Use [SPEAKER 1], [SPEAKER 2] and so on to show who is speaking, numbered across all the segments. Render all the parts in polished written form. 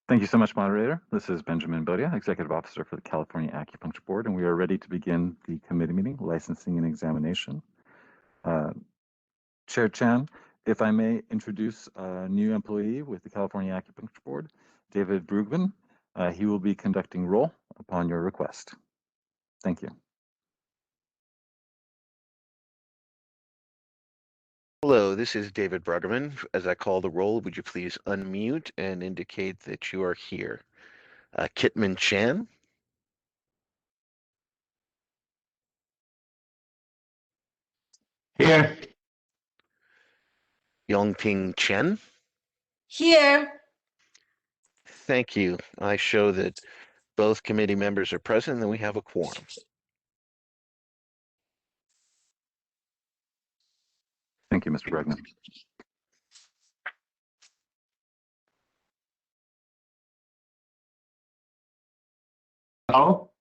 [SPEAKER 1] Thank you so much, Moderator. This is Benjamin Bodia, Executive Officer for the California Acupuncture Board, and we are ready to begin the committee meeting, licensing and examination. Chair Chan, if I may introduce a new employee with the California Acupuncture Board, David Brugman. He will be conducting roll upon your request. Thank you.
[SPEAKER 2] Hello, this is David Bruggeman. As I call the roll, would you please unmute and indicate that you are here? Kitman Chan.
[SPEAKER 3] Here.
[SPEAKER 2] Yongping Chen.
[SPEAKER 4] Here.
[SPEAKER 2] Thank you. I show that both committee members are present and we have a quorum.
[SPEAKER 1] Thank you, Mr. Brugman.
[SPEAKER 3] Hello?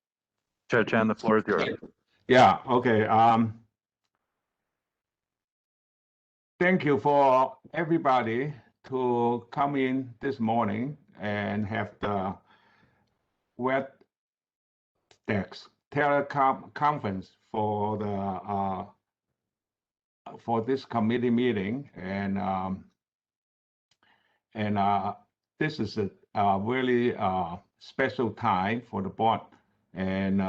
[SPEAKER 1] Chair Chan, the floor is yours.
[SPEAKER 3] Yeah, okay. Thank you for everybody to come in this morning and have the WebEx teleconference for the for this committee meeting, and this is a really special time for the board. And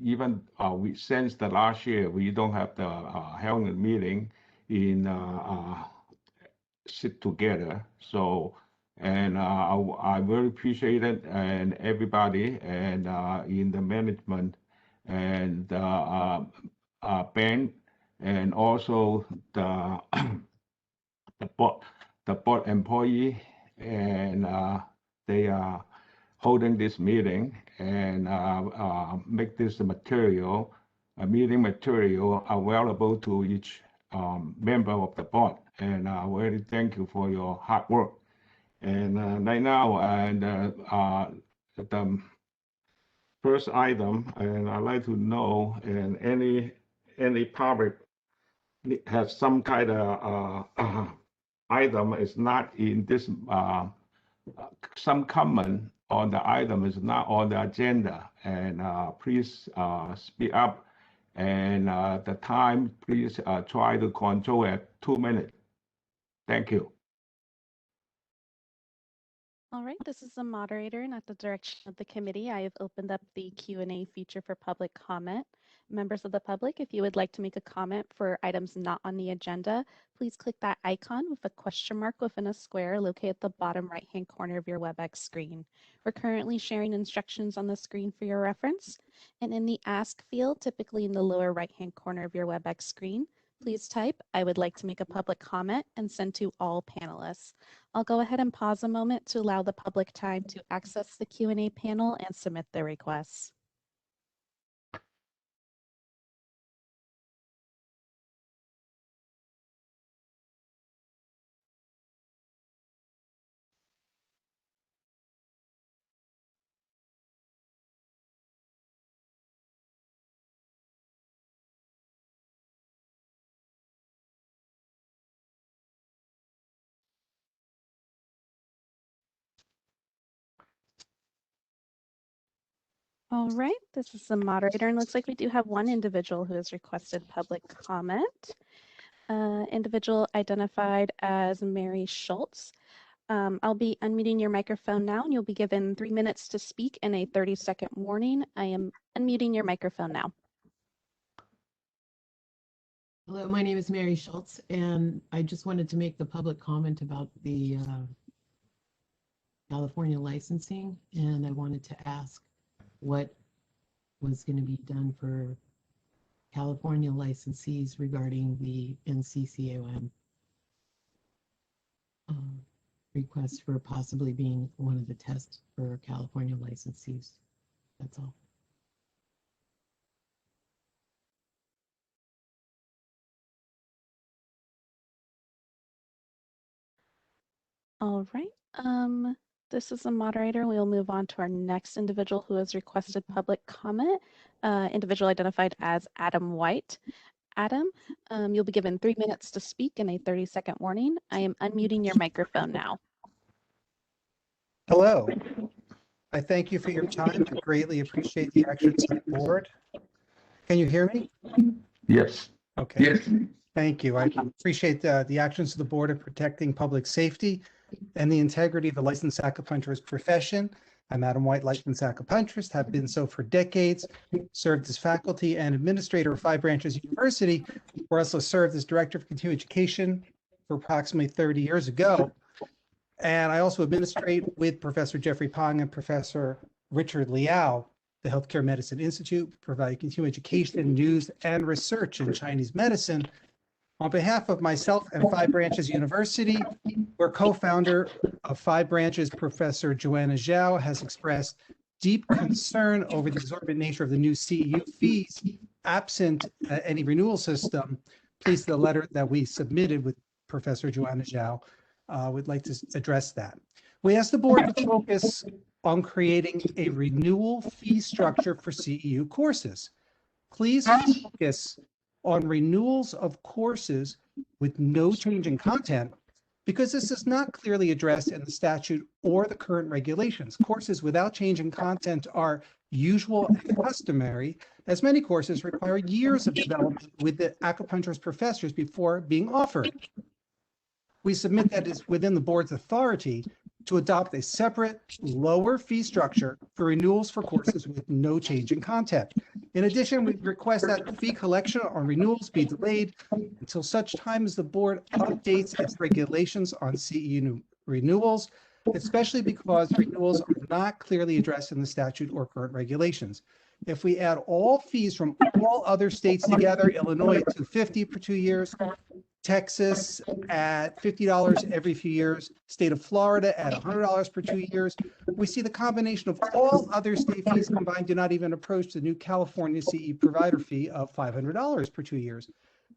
[SPEAKER 3] even we since the last year, we don't have the held a meeting in sit together. So, and I very appreciate it, and everybody, and in the management, and Ben, and also the the board employee, and they are holding this meeting and make this material, meeting material available to each member of the board. And I really thank you for your hard work. And right now, and the first item, and I'd like to know, and any public has some kind of item is not in this, some comment on the item is not on the agenda, and please speak up, and the time, please try to control at 2 minutes. Thank you.
[SPEAKER 5] All right, this is the moderator, and at the direction of the committee, I have opened up the Q&A feature for public comment. Members of the public, if you would like to make a comment for items not on the agenda, please click that icon with a question mark within a square located at the bottom right-hand corner of your WebEx screen. We're currently sharing instructions on the screen for your reference, and in the Ask field, typically in the lower right-hand corner of your WebEx screen, please type, "I would like to make a public comment," and send to all panelists. I'll go ahead and pause a moment to allow the public time to access the Q&A panel and submit their requests. All right, this is the moderator, and looks like we do have one individual who has requested public comment. Individual identified as Mary Schultz. I'll be unmuting your microphone now, and you'll be given 3 minutes to speak and a 30-second warning. I am unmuting your microphone now.
[SPEAKER 6] Hello, my name is Mary Schultz, and I just wanted to make the public comment about the California licensing, and I wanted to ask what was going to be done for California licensees regarding the NCCOM request for possibly being one of the tests for California licensees. That's all.
[SPEAKER 5] All right. This is the moderator. We'll move on to our next individual who has requested public comment. Individual identified as Adam White. Adam, you'll be given 3 minutes to speak and a 30-second warning. I am unmuting your microphone now.
[SPEAKER 7] Hello. I thank you for your time. I greatly appreciate the actions of the board. Can you hear me?
[SPEAKER 3] Yes.
[SPEAKER 7] Okay. Yes. Thank you. I appreciate the actions of the board in protecting public safety and the integrity of the licensed acupuncturist profession. I'm Adam White, licensed acupuncturist, have been so for decades, served as faculty and administrator of 5 Branches University, where I also served as director of continuing education for approximately 30 years ago. And I also administrate with Professor Jeffrey Pong and Professor Richard Liao, the Healthcare Medicine Institute, providing continuing education, news, and research in Chinese medicine. On behalf of myself and 5 Branches University, we're co-founder of 5 Branches. Professor Joanna Zhao has expressed deep concern over the exorbitant nature of the new CEU fees absent any renewal system. Please, the letter that we submitted with Professor Joanna Zhao would like to address that. We asked the board to focus on creating a renewal fee structure for CEU courses. Please focus on renewals of courses with no change in content, because this is not clearly addressed in the statute or the current regulations. Courses without change in content are usual and customary, as many courses require years of development with the acupuncturist professors before being offered. We submit that it's within the board's authority to adopt a separate, lower fee structure for renewals for courses with no change in content. In addition, we request that fee collection on renewals be delayed until such time as the board updates its regulations on CEU renewals, especially because renewals are not clearly addressed in the statute or current regulations. If we add all fees from all other states together, Illinois at $250 for 2 years, Texas at $50 every few years, state of Florida at $100 per 2 years, we see the combination of all other state fees combined do not even approach the new California CE provider fee of $500 per 2 years,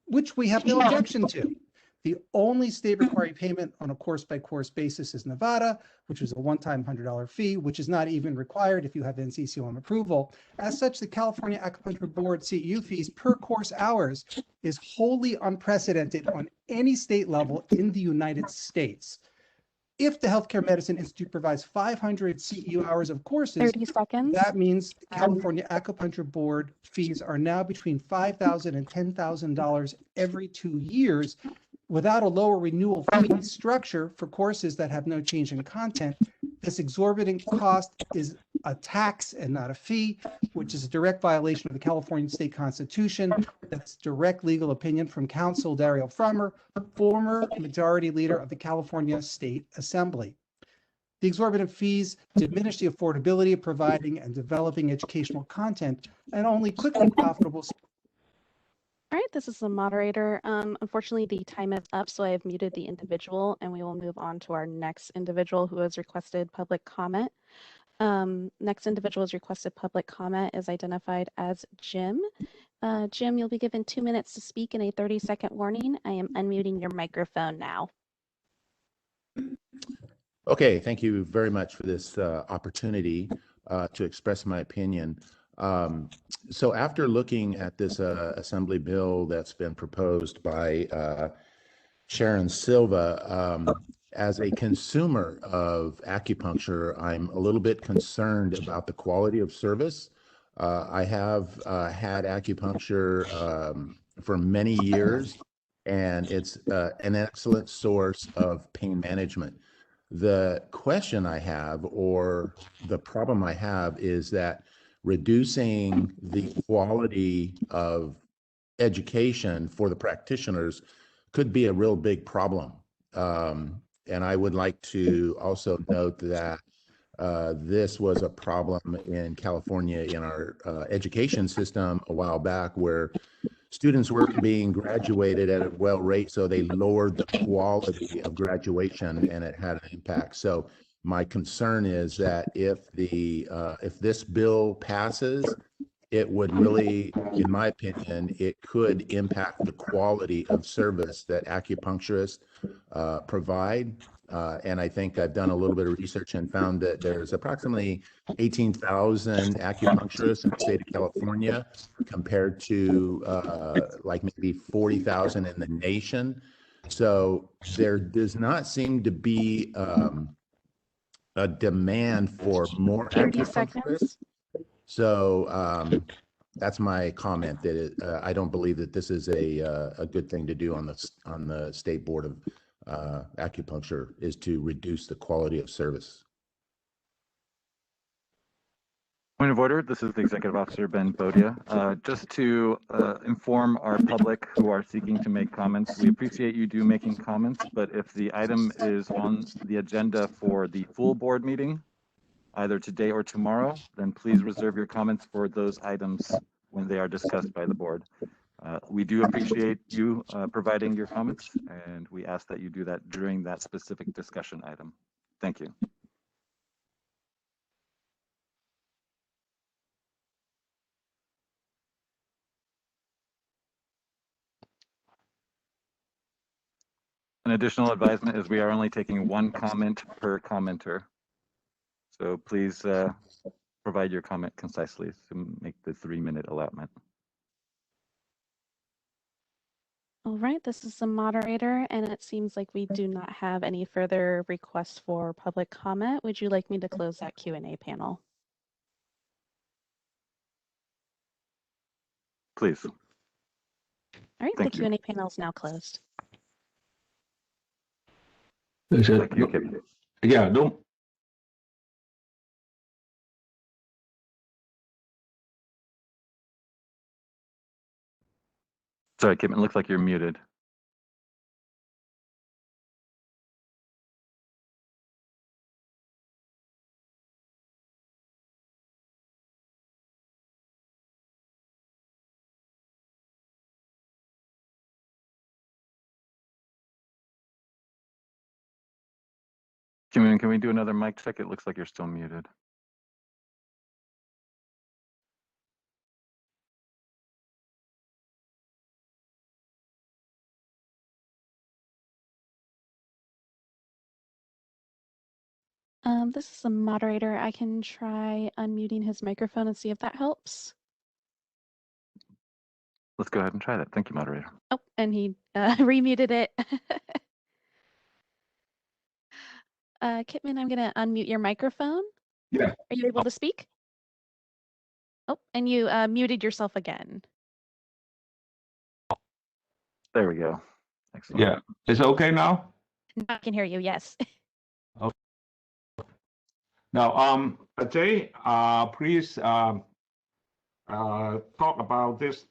[SPEAKER 7] which we have no objection to. The only state requiring payment on a course-by-course basis is Nevada, which is a one-time $100 fee, which is not even required if you have NCCOM approval. As such, the California Acupuncture Board CEU fees per course hours is wholly unprecedented on any state level in the United States. If the Healthcare Medicine Institute provides 500 CEU hours of courses,
[SPEAKER 5] 30 seconds.
[SPEAKER 7] that means the California Acupuncture Board fees are now between $5,000 and $10,000 every 2 years. Without a lower renewal fee structure for courses that have no change in content, this exorbitant cost is a tax and not a fee, which is a direct violation of the California State Constitution. That's direct legal opinion from Counsel Dario Frommer, former majority leader of the California State Assembly. The exorbitant fees diminish the affordability of providing and developing educational content and only quickly profitable.
[SPEAKER 5] All right, this is the moderator. Unfortunately, the time is up, so I have muted the individual, and we will move on to our next individual who has requested public comment. Next individual has requested public comment is identified as Jim. Jim, you'll be given 2 minutes to speak and a 30-second warning. I am unmuting your microphone now.
[SPEAKER 8] Okay, thank you very much for this opportunity to express my opinion. So after looking at this assembly bill that's been proposed by Sharon Silva, as a consumer of acupuncture, I'm a little bit concerned about the quality of service. I have had acupuncture for many years, and it's an excellent source of pain management. The question I have, or the problem I have, is that reducing the quality of education for the practitioners could be a real big problem. And I would like to also note that this was a problem in California in our education system a while back, where students were being graduated at a well rate, so they lowered the quality of graduation, and it had an impact. So my concern is that if this bill passes, it would really, in my opinion, it could impact the quality of service that acupuncturists provide. And I think I've done a little bit of research and found that there's approximately 18,000 acupuncturists in the state of California, compared to like maybe 40,000 in the nation. So there does not seem to be a demand for more
[SPEAKER 5] 30
[SPEAKER 8] acupuncturists.
[SPEAKER 5] seconds.
[SPEAKER 8] So that's my comment, that I don't believe that this is a good thing to do on the State Board of Acupuncture, is to reduce the quality of service.
[SPEAKER 1] Point of order, this is the Executive Officer Ben Bodia. Just to inform our public who are seeking to make comments, we appreciate you do making comments, but if the item is on the agenda for the full board meeting, either today or tomorrow, then please reserve your comments for those items when they are discussed by the board. We do appreciate you providing your comments, and we ask that you do that during that specific discussion item. Thank you. An additional advisement is we are only taking one comment per commenter. So please provide your comment concisely to make the 3-minute allotment.
[SPEAKER 5] All right, this is the moderator, and it seems like we do not have any further requests for public comment. Would you like me to close that Q&A panel?
[SPEAKER 1] Please.
[SPEAKER 5] All right,
[SPEAKER 1] Thank
[SPEAKER 5] the
[SPEAKER 1] you.
[SPEAKER 5] Q&A panel is now closed.
[SPEAKER 3] Is it?
[SPEAKER 1] Thank you, Kip.
[SPEAKER 3] Yeah, don't.
[SPEAKER 1] Sorry, Kip, it looks like you're muted. Can we do another mic check? It looks like you're still muted.
[SPEAKER 5] This is the moderator. I can try unmuting his microphone and see if that helps.
[SPEAKER 1] Let's go ahead and try that. Thank you, moderator.
[SPEAKER 5] Oh, and he remuted it. Kitman, I'm going to unmute your microphone.
[SPEAKER 3] Yeah.
[SPEAKER 5] Are you able to speak? Oh, and you muted yourself again.
[SPEAKER 1] There we go. Excellent.
[SPEAKER 3] Yeah. Is it okay now?
[SPEAKER 5] I can hear you, yes.
[SPEAKER 3] Now, Jay, please talk about this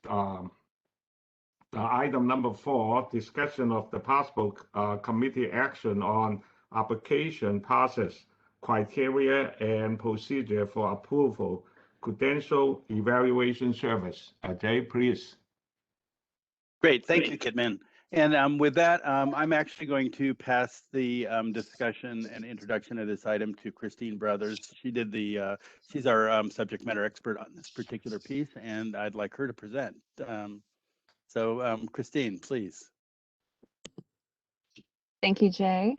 [SPEAKER 3] item number 4, discussion of the possible committee action on application process, criteria, and procedure for approval, credential evaluation service. Jay, please.
[SPEAKER 9] Great, thank you, Kitman. And with that, I'm actually going to pass the discussion and introduction of this item to Christine Brothers. She did she's our subject matter expert on this particular piece, and I'd like her to present. So Christine, please.
[SPEAKER 10] Thank you, Jay.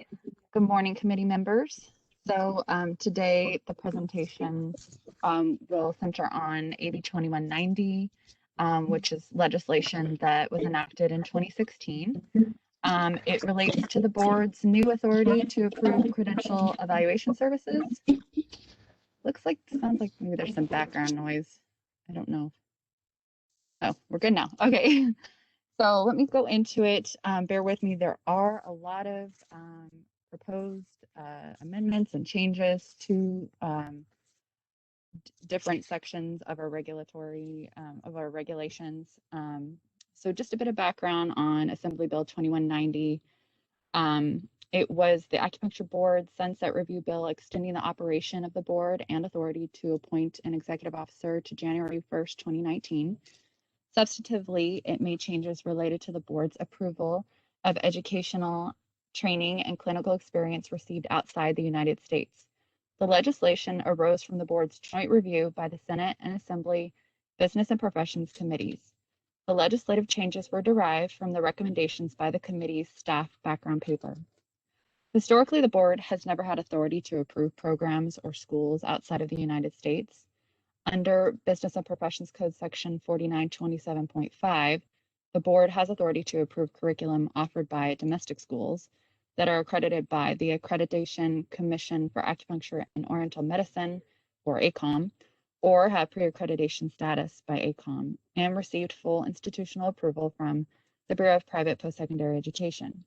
[SPEAKER 10] Good morning, committee members. So today the presentation will center on AB 2190, which is legislation that was enacted in 2016. It relates to the board's new authority to approve credential evaluation services. Sounds like maybe there's some background noise. I don't know. Oh, we're good now. Okay. So let me go into it. Bear with me. There are a lot of proposed amendments and changes to different sections of our regulations. So just a bit of background on Assembly Bill 2190. It was the Acupuncture Board Sunset Review Bill extending the operation of the board and authority to appoint an executive officer to January 1st, 2019. Substantively, it made changes related to the board's approval of educational training and clinical experience received outside the United States. The legislation arose from the board's joint review by the Senate and Assembly Business and Professions Committees. The legislative changes were derived from the recommendations by the committee's staff background paper. Historically, the board has never had authority to approve programs or schools outside of the United States. Under Business and Professions Code Section 4927.5, the board has authority to approve curriculum offered by domestic schools, that are accredited by the Accreditation Commission for Acupuncture and Oriental Medicine, or ACOM, or have pre-accreditation status by ACOM and received full institutional approval from the Bureau of Private Postsecondary Education.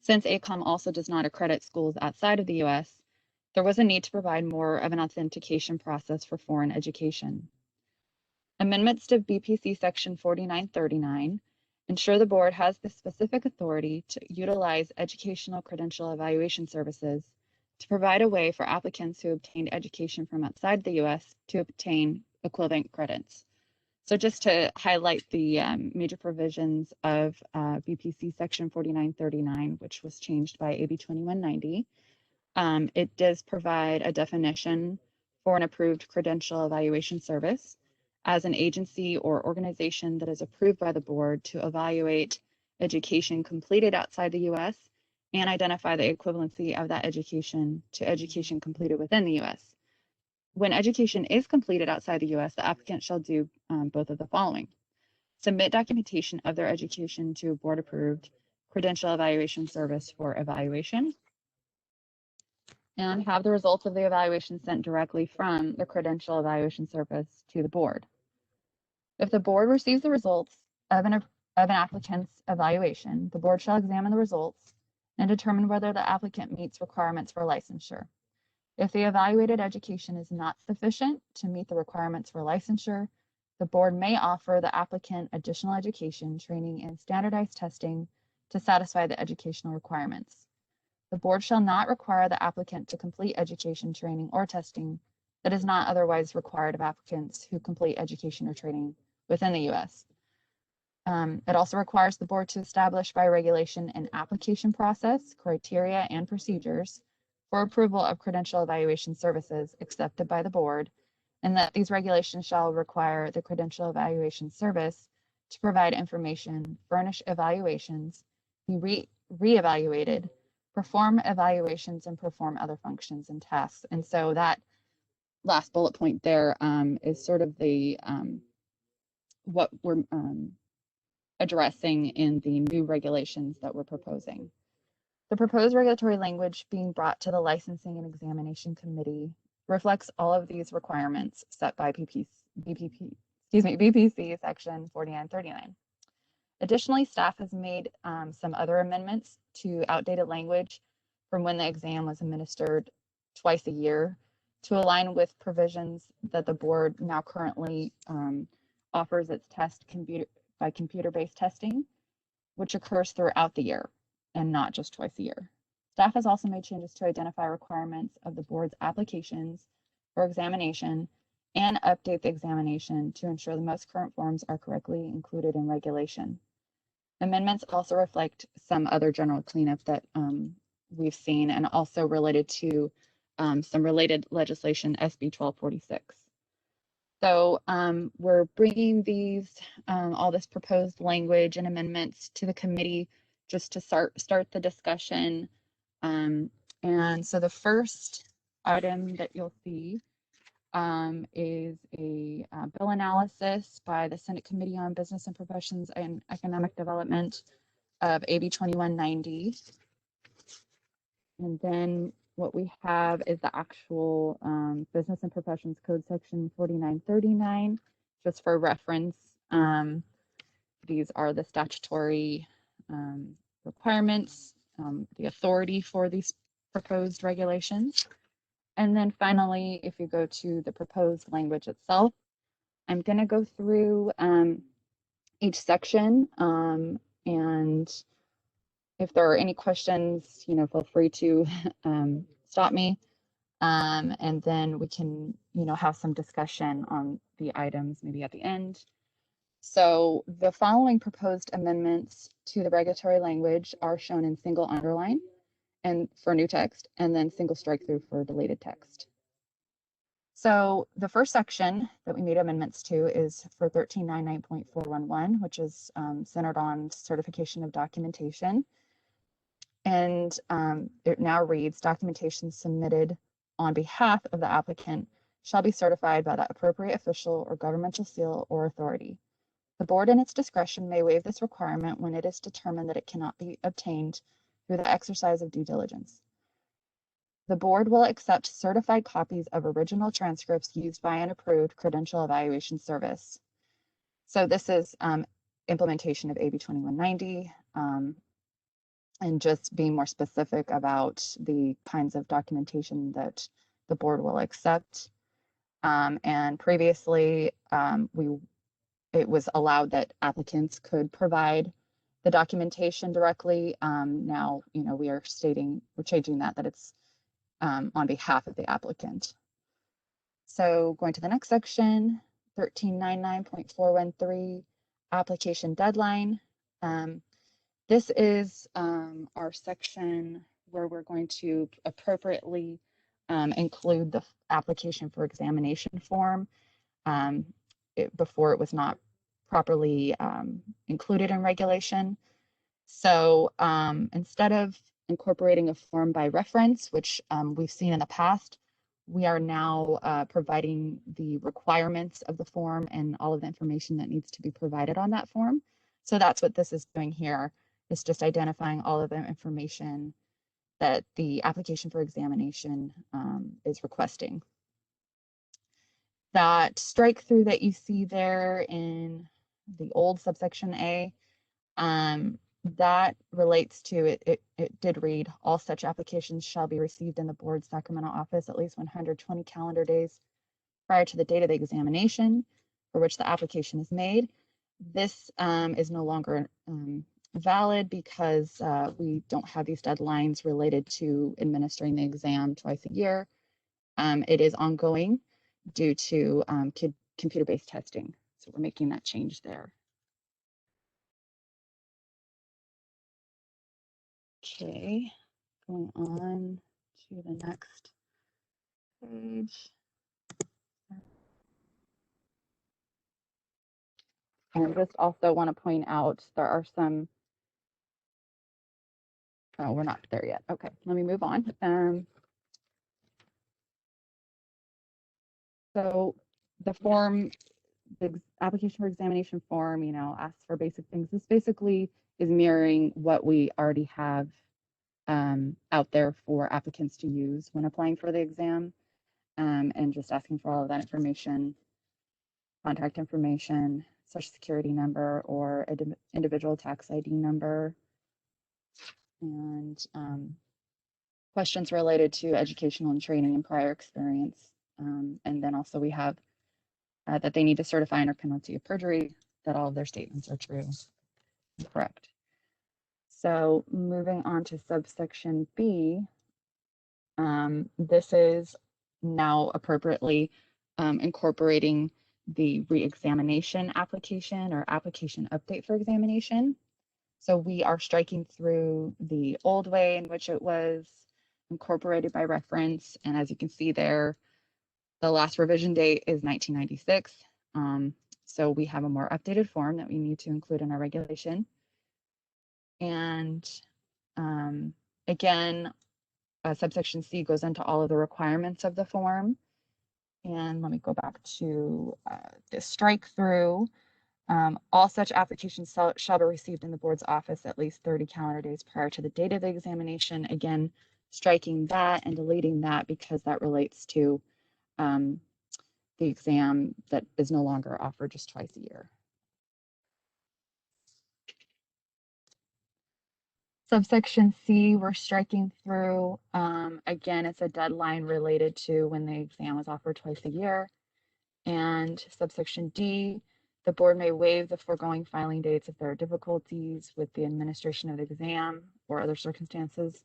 [SPEAKER 10] Since ACOM also does not accredit schools outside of the US, there was a need to provide more of an authentication process for foreign education. Amendments to BPC Section 4939 ensure the board has the specific authority to utilize educational credential evaluation services to provide a way for applicants who obtained education from outside the US to obtain equivalent credits. So just to highlight the major provisions of BPC Section 4939, which was changed by AB 2190, it does provide a definition for an approved credential evaluation service as an agency or organization that is approved by the board to evaluate education completed outside the US and identify the equivalency of that education to education completed within the US. When education is completed outside the US, the applicant shall do both of the following: submit documentation of their education to a board-approved credential evaluation service for evaluation, and have the results of the evaluation sent directly from the credential evaluation service to the board. If the board receives the results of an applicant's evaluation, the board shall examine the results and determine whether the applicant meets requirements for licensure. If the evaluated education is not sufficient to meet the requirements for licensure, the board may offer the applicant additional education, training, and standardized testing to satisfy the educational requirements. The board shall not require the applicant to complete education, training, or testing that is not otherwise required of applicants who complete education or training within the US. It also requires the board to establish by regulation an application process, criteria, and procedures for approval of credential evaluation services accepted by the board, and that these regulations shall require the credential evaluation service to provide information, furnish evaluations, be re-evaluated, perform evaluations, and perform other functions and tasks. And so that last bullet point there is sort of the what we're addressing in the new regulations that we're proposing. The proposed regulatory language being brought to the Licensing and Examination Committee reflects all of these requirements set by BPC Section 4939. Additionally, staff has made some other amendments to outdated language from when the exam was administered twice a year to align with provisions that the board now currently offers its test by computer-based testing, which occurs throughout the year and not just twice a year. Staff has also made changes to identify requirements of the board's applications for examination and update the examination to ensure the most current forms are correctly included in regulation. Amendments also reflect some other general cleanup that we've seen, and also related to some related legislation, SB 1246. So we're bringing these, all this proposed language and amendments to the committee just to start the discussion. And so the first item that you'll see is a bill analysis by the Senate Committee on Business and Professions and Economic Development of AB 2190. And then what we have is the actual Business and Professions Code Section 4939, just for reference. These are the statutory requirements, the authority for these proposed regulations. And then finally, if you go to the proposed language itself, I'm going to go through each section, and if there are any questions, feel free to stop me, and then we can, have some discussion on the items maybe at the end. So the following proposed amendments to the regulatory language are shown in single underline and for new text, and then single strike through for deleted text. So the first section that we made amendments to is for 1399.411, which is centered on certification of documentation. And it now reads, documentation submitted on behalf of the applicant shall be certified by the appropriate official or governmental seal or authority. The board in its discretion may waive this requirement when it is determined that it cannot be obtained through the exercise of due diligence. The board will accept certified copies of original transcripts used by an approved credential evaluation service. So this is implementation of AB 2190 and just being more specific about the kinds of documentation that the board will accept. And previously, it was allowed that applicants could provide the documentation directly. Now, we're changing that it's on behalf of the applicant. So going to the next section, 1399.413, application deadline. This is our section where we're going to appropriately include the application for examination form. Before it was not properly included in regulation. So instead of incorporating a form by reference, which we've seen in the past, we are now providing the requirements of the form and all of the information that needs to be provided on that form. So that's what this is doing here. It's just identifying all of the information that the application for examination is requesting. That strike through that you see there in the old subsection A, that relates to it did read, all such applications shall be received in the board's Sacramento office at least 120 calendar days prior to the date of the examination for which the application is made. This is no longer valid because we don't have these deadlines related to administering the exam twice a year. It is ongoing due to computer-based testing. So we're making that change there. Okay, going on to the next page. And just also want to point out there are some, oh, we're not there yet. Okay, let me move on. So the form, the application for examination form, asks for basic things. This basically is mirroring what we already have out there for applicants to use when applying for the exam, and just asking for all of that information, contact information, social security number or individual tax ID number, and questions related to educational and training and prior experience. And then also we have that they need to certify under penalty of perjury that all of their statements are true and correct. So moving on to subsection B, this is now appropriately incorporating the re-examination application or application update for examination. So we are striking through the old way in which it was incorporated by reference. And as you can see there, the last revision date is 1996. So we have a more updated form that we need to include in our regulation. And again, subsection C goes into all of the requirements of the form. And let me go back to the strike through. All such applications shall be received in the board's office at least 30 calendar days prior to the date of the examination. Again, striking that and deleting that because that relates to the exam that is no longer offered just twice a year. Subsection C, we're striking through. Again, it's a deadline related to when the exam was offered twice a year. And subsection D, the board may waive the foregoing filing dates if there are difficulties with the administration of the exam or other circumstances.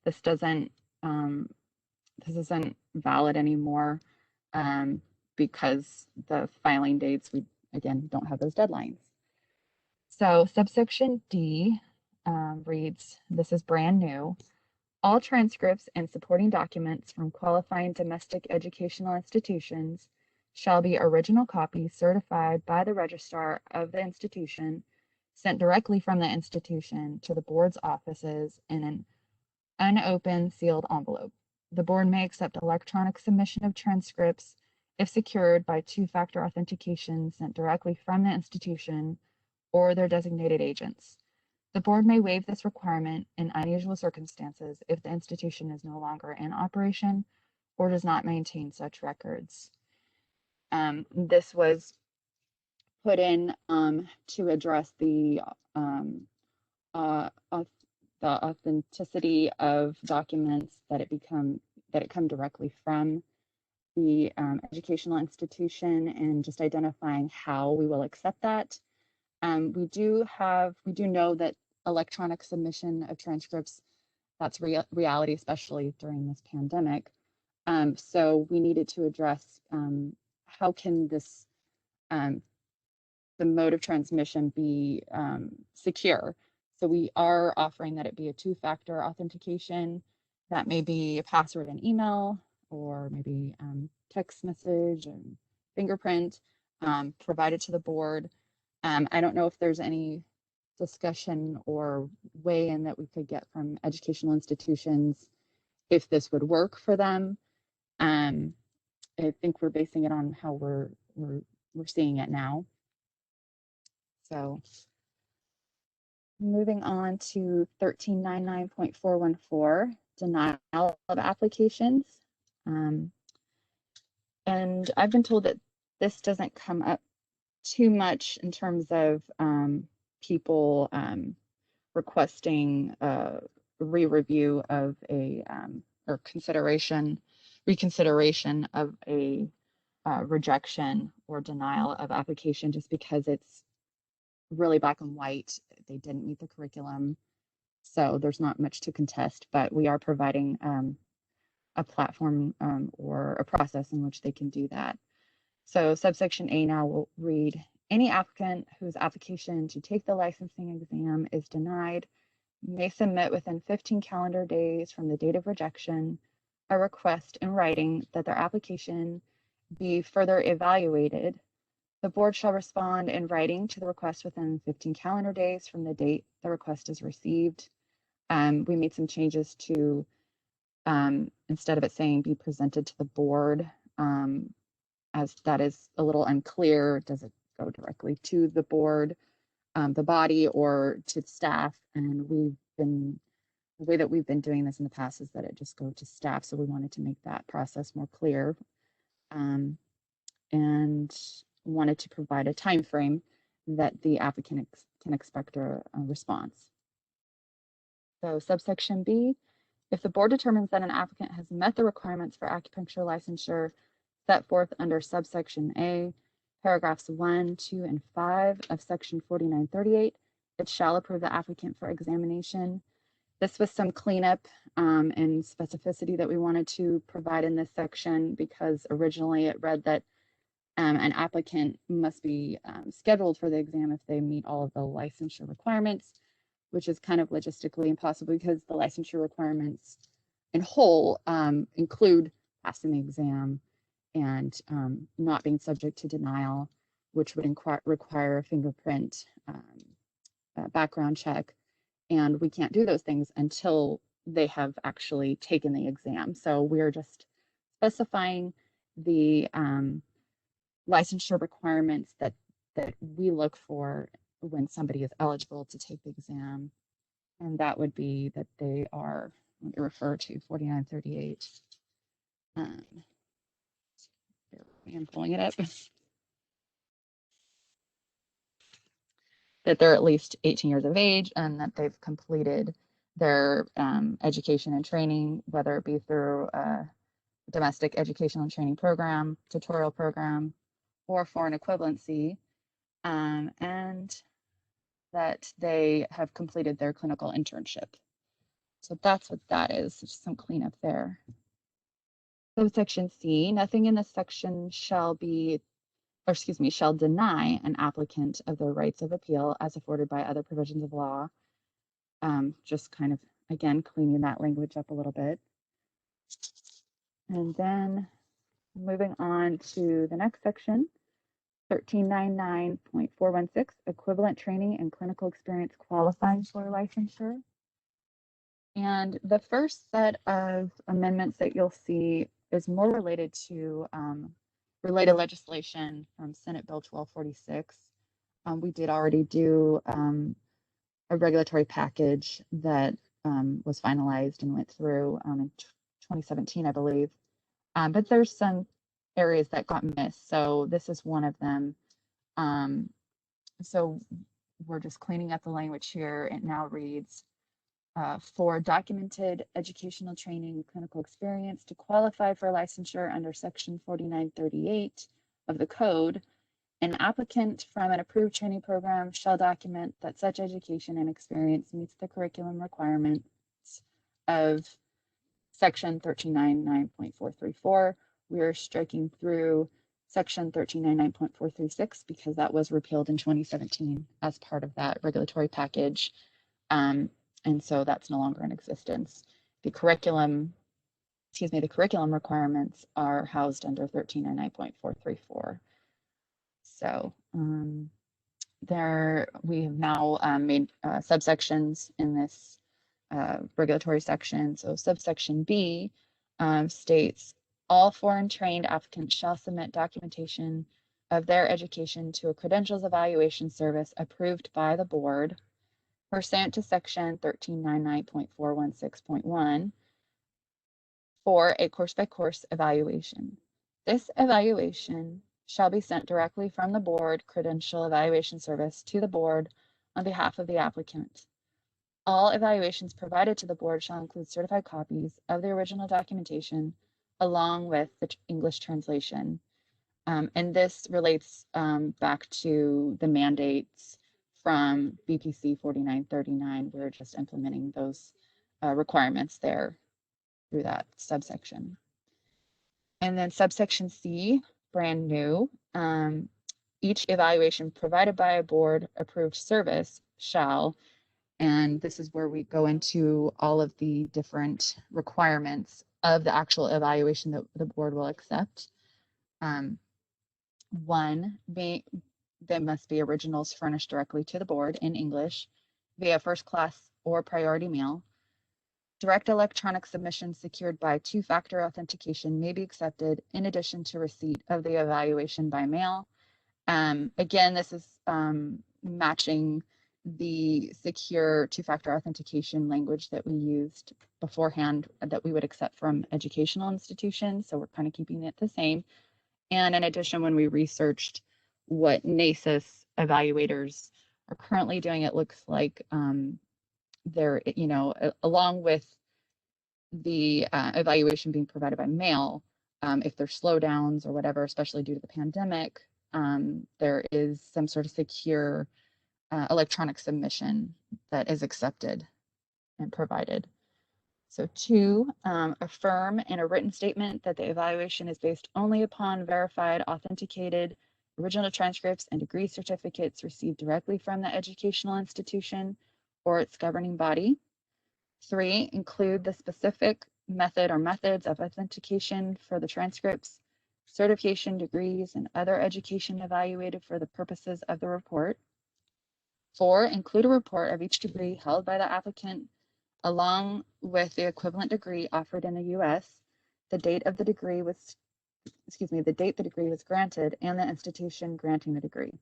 [SPEAKER 10] This isn't valid anymore because the filing dates, we again don't have those deadlines. So subsection D reads, this is brand new. All transcripts and supporting documents from qualifying domestic educational institutions shall be original copies certified by the registrar of the institution, sent directly from the institution to the board's offices in an unopened sealed envelope. The board may accept electronic submission of transcripts if secured by two-factor authentication sent directly from the institution or their designated agents. The board may waive this requirement in unusual circumstances if the institution is no longer in operation or does not maintain such records. This was put in to address the authenticity of documents that come directly from the educational institution, and just identifying how we will accept that. We do know that electronic submission of transcripts, that's reality, especially during this pandemic. So we needed to address how can this the mode of transmission be secure. So we are offering that it be a two-factor authentication. That may be a password and email, or maybe text message and fingerprint provided to the board. I don't know if there's any discussion or way in that we could get from educational institutions if this would work for them. I think we're basing it on how we're seeing it now. So moving on to 1399.414, denial of applications. And I've been told that this doesn't come up too much in terms of people requesting a re-review of a or reconsideration of a rejection or denial of application, just because it's really black and white. They didn't meet the curriculum, so there's not much to contest, but we are providing a platform or a process in which they can do that. So subsection A now will read, any applicant whose application to take the licensing exam is denied may submit within 15 calendar days from the date of rejection a request in writing that their application be further evaluated. The board shall respond in writing to the request within 15 calendar days from the date the request is received. We made some changes to, instead of it saying be presented to the board, as that is a little unclear. Does it go directly to the board, the body, or to staff? And the way that we've been doing this in the past is that it just go to staff. So we wanted to make that process more clear. And wanted to provide a time frame that the applicant can expect a response. So subsection B, if the board determines that an applicant has met the requirements for acupuncture licensure set forth under subsection A, paragraphs 1, 2, and 5 of section 4938, it shall approve the applicant for examination. This was some cleanup and specificity that we wanted to provide in this section, because originally it read that an applicant must be scheduled for the exam if they meet all of the licensure requirements, which is kind of logistically impossible, because the licensure requirements in whole include passing the exam and not being subject to denial, which would require a fingerprint background check. And we can't do those things until they have actually taken the exam. So we're just specifying the licensure requirements that we look for when somebody is eligible to take the exam. And that would be that they are, let me refer to 4938. I'm pulling it up. That they're at least 18 years of age and that they've completed their education and training, whether it be through a domestic educational and training program, tutorial program, or foreign equivalency, and that they have completed their clinical internship. So that's what that is, just some cleanup there. Subsection C, nothing in this section shall deny an applicant of their rights of appeal as afforded by other provisions of law. Just kind of, again, cleaning that language up a little bit. And then moving on to the next section, 1399.416, equivalent training and clinical experience qualifying for licensure. And the first set of amendments that you'll see is more related to related legislation from Senate Bill 1246. We did already do a regulatory package that was finalized and went through in 2017, I believe. But there's some areas that got missed. So this is one of them. So we're just cleaning up the language here. It now reads, for documented educational training, clinical experience to qualify for licensure under Section 4938 of the Code, an applicant from an approved training program shall document that such education and experience meets the curriculum requirements of Section 1399.434. We're striking through Section 1399.436 because that was repealed in 2017 as part of that regulatory package. And so that's no longer in existence. The curriculum requirements are housed under 1399.434. So we have now made subsections in this regulatory section. So subsection B states, all foreign trained applicants shall submit documentation of their education to a credentials evaluation service approved by the board pursuant to section 1399.416.1 for a course-by-course evaluation. This evaluation shall be sent directly from the board credential evaluation service to the board on behalf of the applicant. All evaluations provided to the board shall include certified copies of the original documentation along with the English translation. And this relates back to the mandates from BPC 4939. We're just implementing those requirements there through that subsection. And then subsection C, brand new. Each evaluation provided by a board approved service shall, and this is where we go into all of the different requirements of the actual evaluation that the board will accept. One, there must be originals furnished directly to the board in English via first class or priority mail. Direct electronic submissions secured by two-factor authentication may be accepted in addition to receipt of the evaluation by mail. Again, this is matching the secure two-factor authentication language that we used beforehand that we would accept from educational institutions. So we're kind of keeping it the same. And in addition, when we researched what NACIS evaluators are currently doing, it looks like they're, along with the evaluation being provided by mail, if there's slowdowns or whatever, especially due to the pandemic, there is some sort of secure electronic submission that is accepted and provided. So 2, affirm in a written statement that the evaluation is based only upon verified, authenticated original transcripts and degree certificates received directly from the educational institution or its governing body. 3, include the specific method or methods of authentication for the transcripts, certification, degrees, and other education evaluated for the purposes of the report. 4, include a report of each degree held by the applicant along with the equivalent degree offered in the U.S., the date the degree was granted, and the institution granting the degree.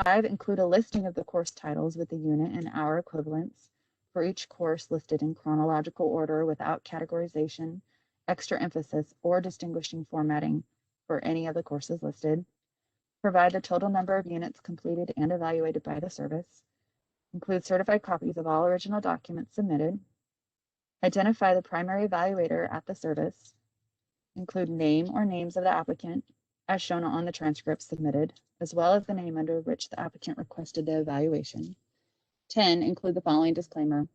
[SPEAKER 10] 5, include a listing of the course titles with the unit and hour equivalents for each course listed in chronological order without categorization, extra emphasis, or distinguishing formatting for any of the courses listed. Provide the total number of units completed and evaluated by the service. Include certified copies of all original documents submitted. Identify the primary evaluator at the service. Include name or names of the applicant as shown on the transcript submitted, as well as the name under which the applicant requested the evaluation. 10, include the following disclaimer.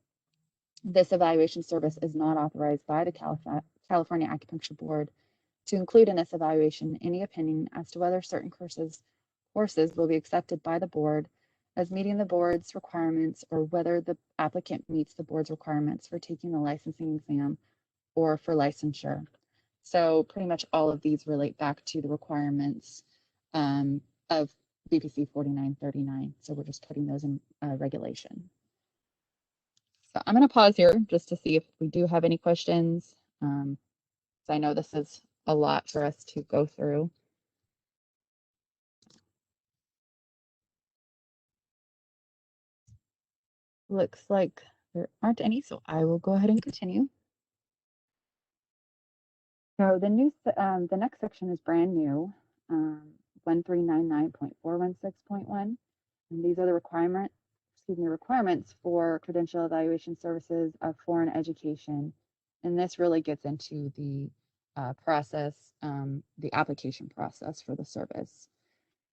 [SPEAKER 10] This evaluation service is not authorized by the California Acupuncture Board to include in this evaluation any opinion as to whether certain courses will be accepted by the board as meeting the board's requirements or whether the applicant meets the board's requirements for taking the licensing exam or for licensure. So pretty much all of these relate back to the requirements of Bpc 4939. So we're just putting those in regulation. So I'm going to pause here just to see if we do have any questions. So I know this is a lot for us to go through. Looks like there aren't any, so I will go ahead and continue. So the next section is brand new, 1399.416.1, and these are the requirements for credential evaluation services of foreign education, and this really gets into the process, the application process for the service.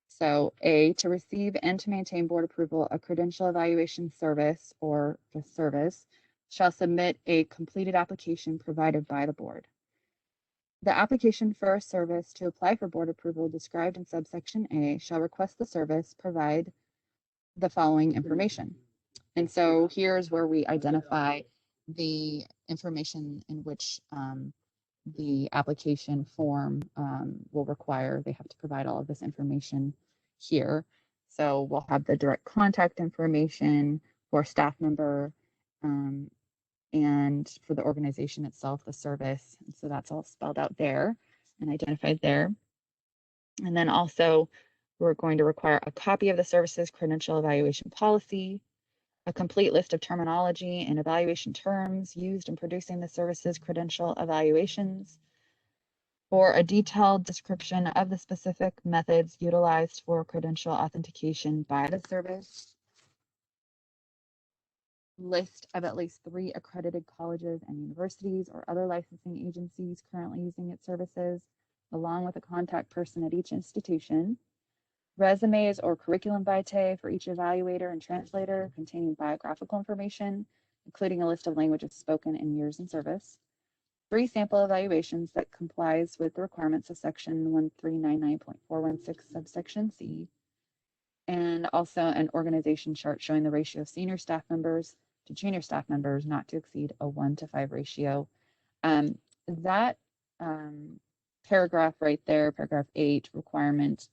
[SPEAKER 10] So A, to receive and to maintain board approval, a credential evaluation service or just service shall submit a completed application provided by the board. The application for a service to apply for board approval described in subsection A shall request the service provide the following information. And so here's where we identify the information in which the application form will require. They have to provide all of this information here. So we'll have the direct contact information for staff member and for the organization itself, the service. And so that's all spelled out there and identified there. And then also we're going to require a copy of the service's credential evaluation policy, a complete list of terminology and evaluation terms used in producing the service's credential evaluations, or a detailed description of the specific methods utilized for credential authentication by the service, list of at least 3 accredited colleges and universities or other licensing agencies currently using its services, along with a contact person at each institution, resumes or curriculum vitae for each evaluator and translator containing biographical information, including a list of languages spoken and years in service, 3 sample evaluations that complies with the requirements of section 1399.416 subsection C, and also an organization chart showing the ratio of senior staff members to junior staff members not to exceed a 1:5 ratio. That paragraph right there, paragraph 8 requirement,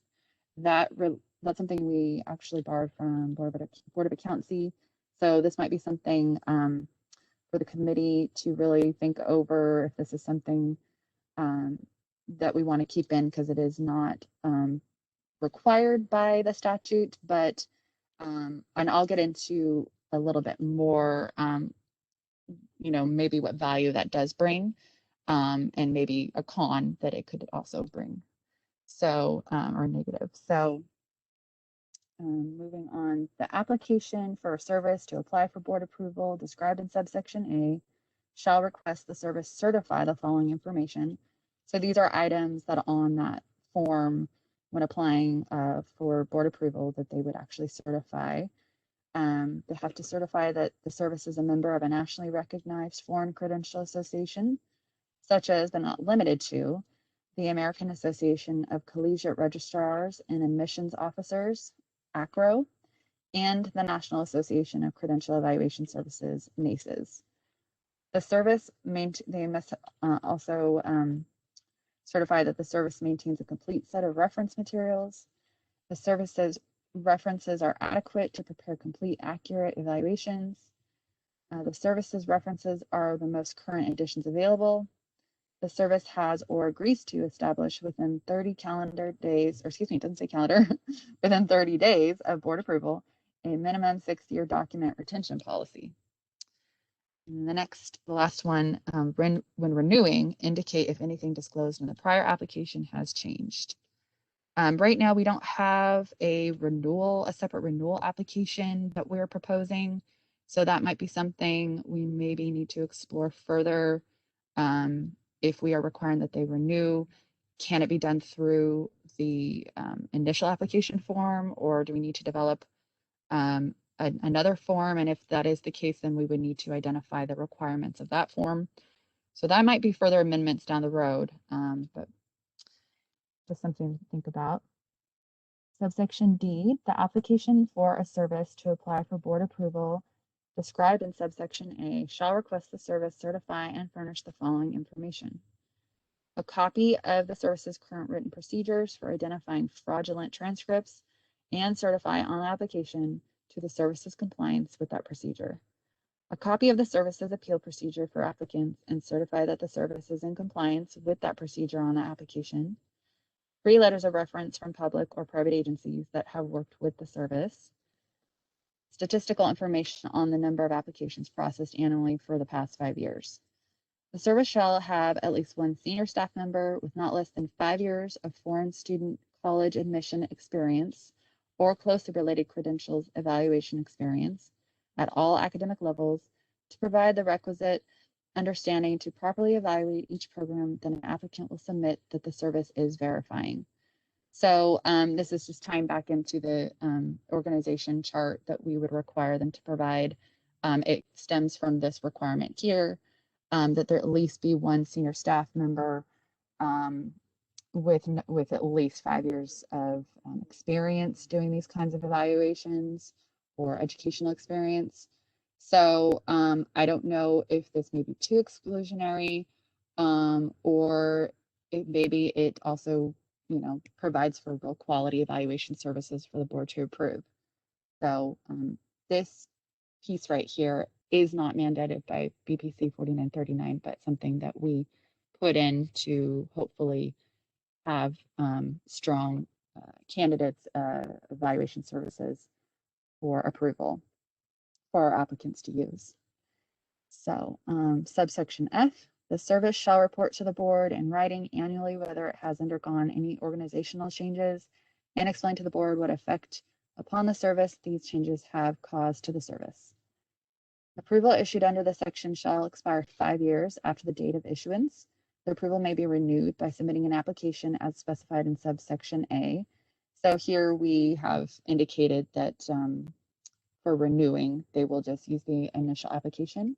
[SPEAKER 10] that's something we actually borrowed from Board of Accountancy. So this might be something for the committee to really think over if this is something that we want to keep in, because it is not required by the statute, but and I'll get into a little bit more, maybe what value that does bring, and maybe a con that it could also bring. So, or negative. So moving on, the application for a service to apply for board approval described in subsection A shall request the service certify the following information. So these are items that on that form when applying for board approval that they would actually certify. They have to certify that the service is a member of a nationally recognized foreign credential association, such as but not limited to the American Association of Collegiate Registrars and Admissions Officers, ACRO, and the National Association of Credential Evaluation Services, NACES. The service, they must also certify that the service maintains a complete set of reference materials. The service's references are adequate to prepare complete, accurate evaluations. The service's references are the most current editions available. The service has or agrees to establish within 30 calendar days, or excuse me, it doesn't say calendar, within 30 days of board approval, a minimum 6-year document retention policy. And the last one, when renewing, indicate if anything disclosed in the prior application has changed. Right now, we don't have a separate renewal application that we're proposing. So that might be something we maybe need to explore further. If we are requiring that they renew, can it be done through the initial application form, or do we need to develop another form? And if that is the case, then we would need to identify the requirements of that form. So that might be further amendments down the road, but just something to think about. Subsection D, the application for a service to apply for board approval described in subsection A shall request the service certify and furnish the following information: a copy of the service's current written procedures for identifying fraudulent transcripts and certify on the application to the service's compliance with that procedure. A copy of the service's appeal procedure for applicants and certify that the service is in compliance with that procedure on the application. 3 letters of reference from public or private agencies that have worked with the service. statistical information on the number of applications processed annually for the past 5 years. The service shall have at least one senior staff member with not less than 5 years of foreign student college admission experience or closely related credentials evaluation experience at all academic levels to provide the requisite understanding to properly evaluate each program that an applicant will submit that the service is verifying. So this is just tying back into the organization chart that we would require them to provide. It stems from this requirement here, that there at least be one senior staff member with at least 5 years of experience doing these kinds of evaluations or educational experience. So I don't know if this may be too exclusionary, or if maybe it also, provides for real quality evaluation services for the board to approve. So this piece right here is not mandated by BPC 4939, but something that we put in to hopefully have strong candidates evaluation services for approval for our applicants to use. So subsection F, the service shall report to the board in writing annually whether it has undergone any organizational changes and explain to the board what effect upon the service these changes have caused to the service. Approval issued under the section shall expire 5 years after the date of issuance. The approval may be renewed by submitting an application as specified in subsection A. So here we have indicated that for renewing, they will just use the initial application.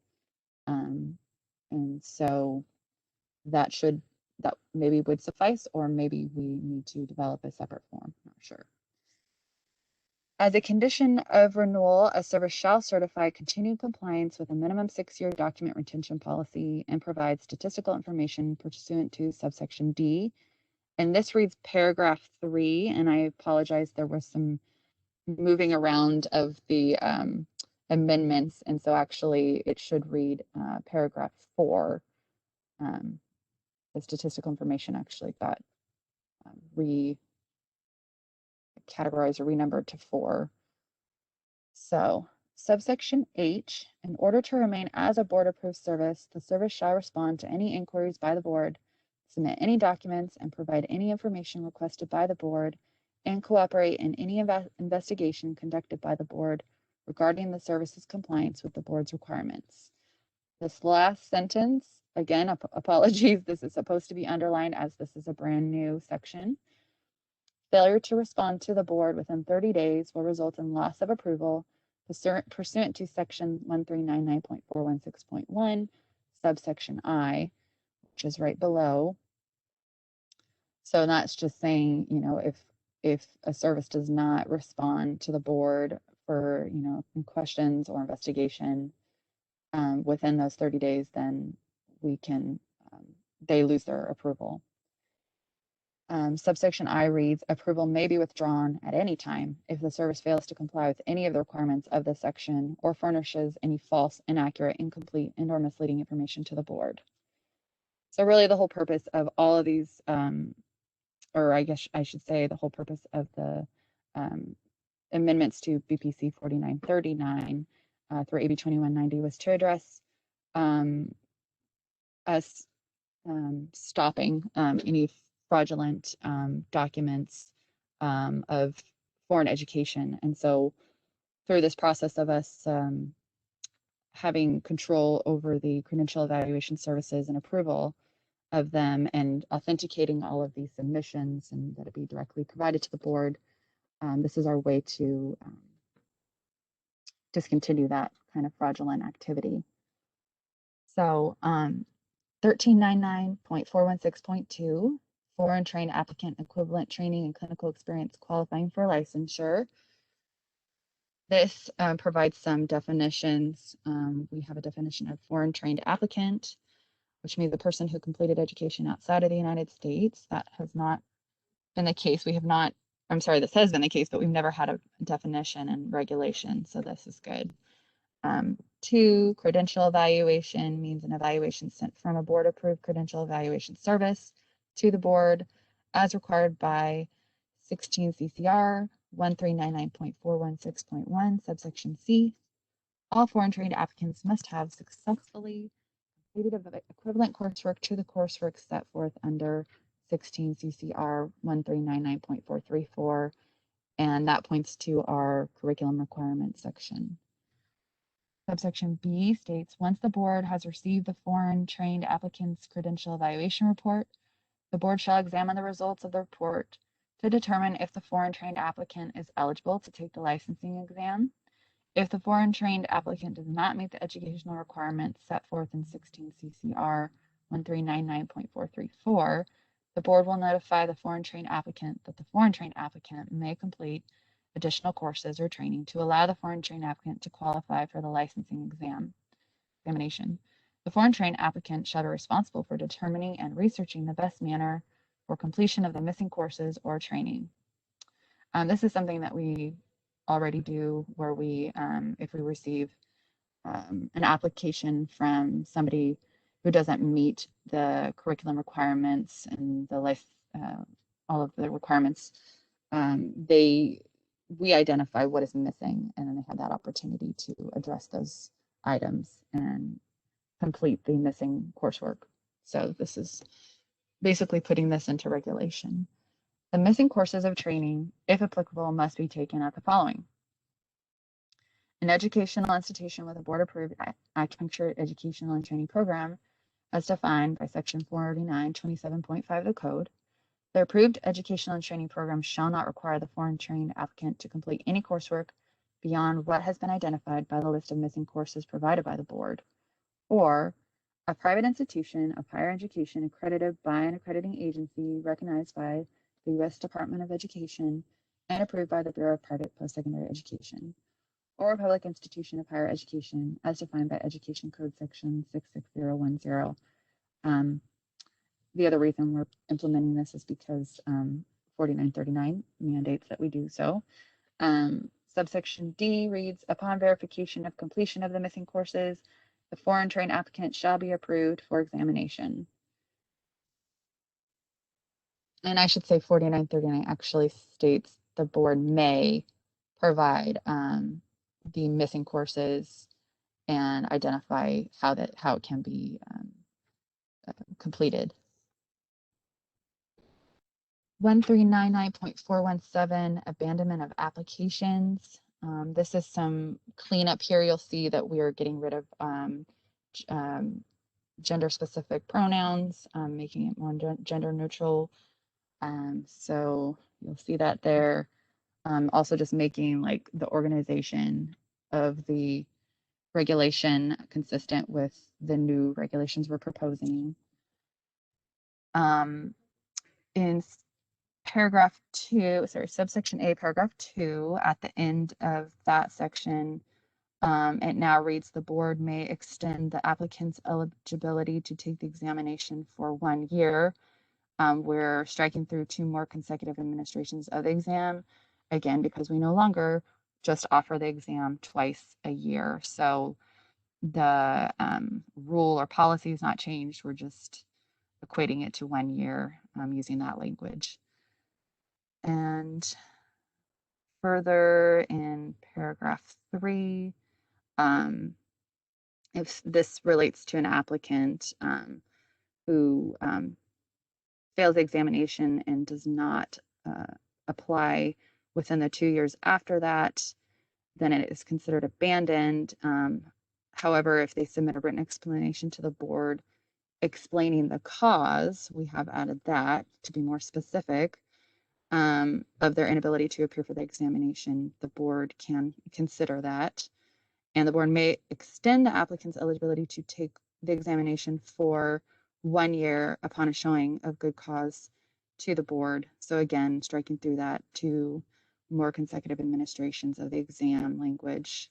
[SPEAKER 10] And so that maybe would suffice, or maybe we need to develop a separate form, not sure. As a condition of renewal, a service shall certify continued compliance with a minimum 6-year document retention policy and provide statistical information pursuant to subsection D. And this reads paragraph 3, and I apologize, there was some moving around of the amendments, and so actually it should read paragraph 4. The statistical information actually got categorized or renumbered to 4. So subsection H, in order to remain as a board approved service, the service shall respond to any inquiries by the board, submit any documents, and provide any information requested by the board, and cooperate in any investigation conducted by the board regarding the service's compliance with the board's requirements. This last sentence, again, apologies, this is supposed to be underlined as this is a brand new section. Failure to respond to the board within 30 days will result in loss of approval pursuant to section 1399.416.1, subsection I, which is right below. So that's just saying, if a service does not respond to the board for, questions or investigation within those 30 days, then they lose their approval. Subsection I reads, approval may be withdrawn at any time if the service fails to comply with any of the requirements of this section or furnishes any false, inaccurate, incomplete, and/or misleading information to the board. So really the whole purpose of all of these, or I guess I should say the whole purpose of the amendments to BPC 4939 through AB 2190 was to address us stopping any fraudulent documents of foreign education. And so through this process of us having control over the credential evaluation services and approval of them and authenticating all of these submissions and that it be directly provided to the board, this is our way to discontinue that kind of fraudulent activity. So 1399.416.2, foreign trained applicant equivalent training and clinical experience qualifying for licensure. This provides some definitions. We have a definition of foreign trained applicant, which means the person who completed education outside of the United States. That has not been the case. We have not, I'm sorry, this has been the case, but we've never had a definition and regulation, so this is good. 2, credential evaluation means an evaluation sent from a board approved credential evaluation service to the board as required by 16 CCR 1399.416.1, subsection C, all foreign trained applicants must have successfully completed equivalent coursework to the coursework set forth under 16 CCR 1399.434, and that points to our curriculum requirements section. Subsection B states, once the board has received the foreign trained applicant's credential evaluation report, the board shall examine the results of the report to determine if the foreign trained applicant is eligible to take the licensing exam. If the foreign trained applicant does not meet the educational requirements set forth in 16 CCR 1399.434, the board will notify the foreign trained applicant that the foreign trained applicant may complete additional courses or training to allow the foreign trained applicant to qualify for the licensing examination. The foreign trained applicant shall be responsible for determining and researching the best manner for completion of the missing courses or training. This is something that we already do, where we, if we receive an application from somebody who doesn't meet the curriculum requirements and the all of the requirements, we identify what is missing, and then they have that opportunity to address those items and complete the missing coursework. So this is basically putting this into regulation. The missing courses of training, if applicable, must be taken at the following: an educational institution with a board-approved acupuncture educational and training program as defined by section 449.27.5 of the code. The approved educational and training program shall not require the foreign trained applicant to complete any coursework beyond what has been identified by the list of missing courses provided by the board, or a private institution of higher education accredited by an accrediting agency recognized by the U.S. Department of Education and approved by the Bureau of Private Post-Secondary Education, or a public institution of higher education as defined by Education Code Section 66010. The other reason we're implementing this is because 4939 mandates that we do so. Subsection D reads, upon verification of completion of the missing courses, the foreign trained applicant shall be approved for examination. And I should say 4939 actually states the board may provide the missing courses and identify how it can be completed. 1399.417, abandonment of applications. This is some cleanup here. You'll see that we are getting rid of gender-specific pronouns, making it more gender neutral. So you'll see that there. Also just making like the organization of the regulation consistent with the new regulations we're proposing. In paragraph 2, subsection A, paragraph 2, at the end of that section, it now reads, the board may extend the applicant's eligibility to take the examination for 1 year. We're striking through 2 more consecutive administrations of the exam, again, because we no longer just offer the exam twice a year. So the rule or policy is not changed. We're just equating it to 1 year using that language. And further in paragraph 3, if this relates to an applicant who fails the examination and does not apply within the 2 years after that, then it is considered abandoned. However, if they submit a written explanation to the board explaining the cause, we have added that to be more specific, of their inability to appear for the examination, the board can consider that. And the board may extend the applicant's eligibility to take the examination for 1 year upon a showing of good cause to the board. So again, striking through that 2 more consecutive administrations of the exam language.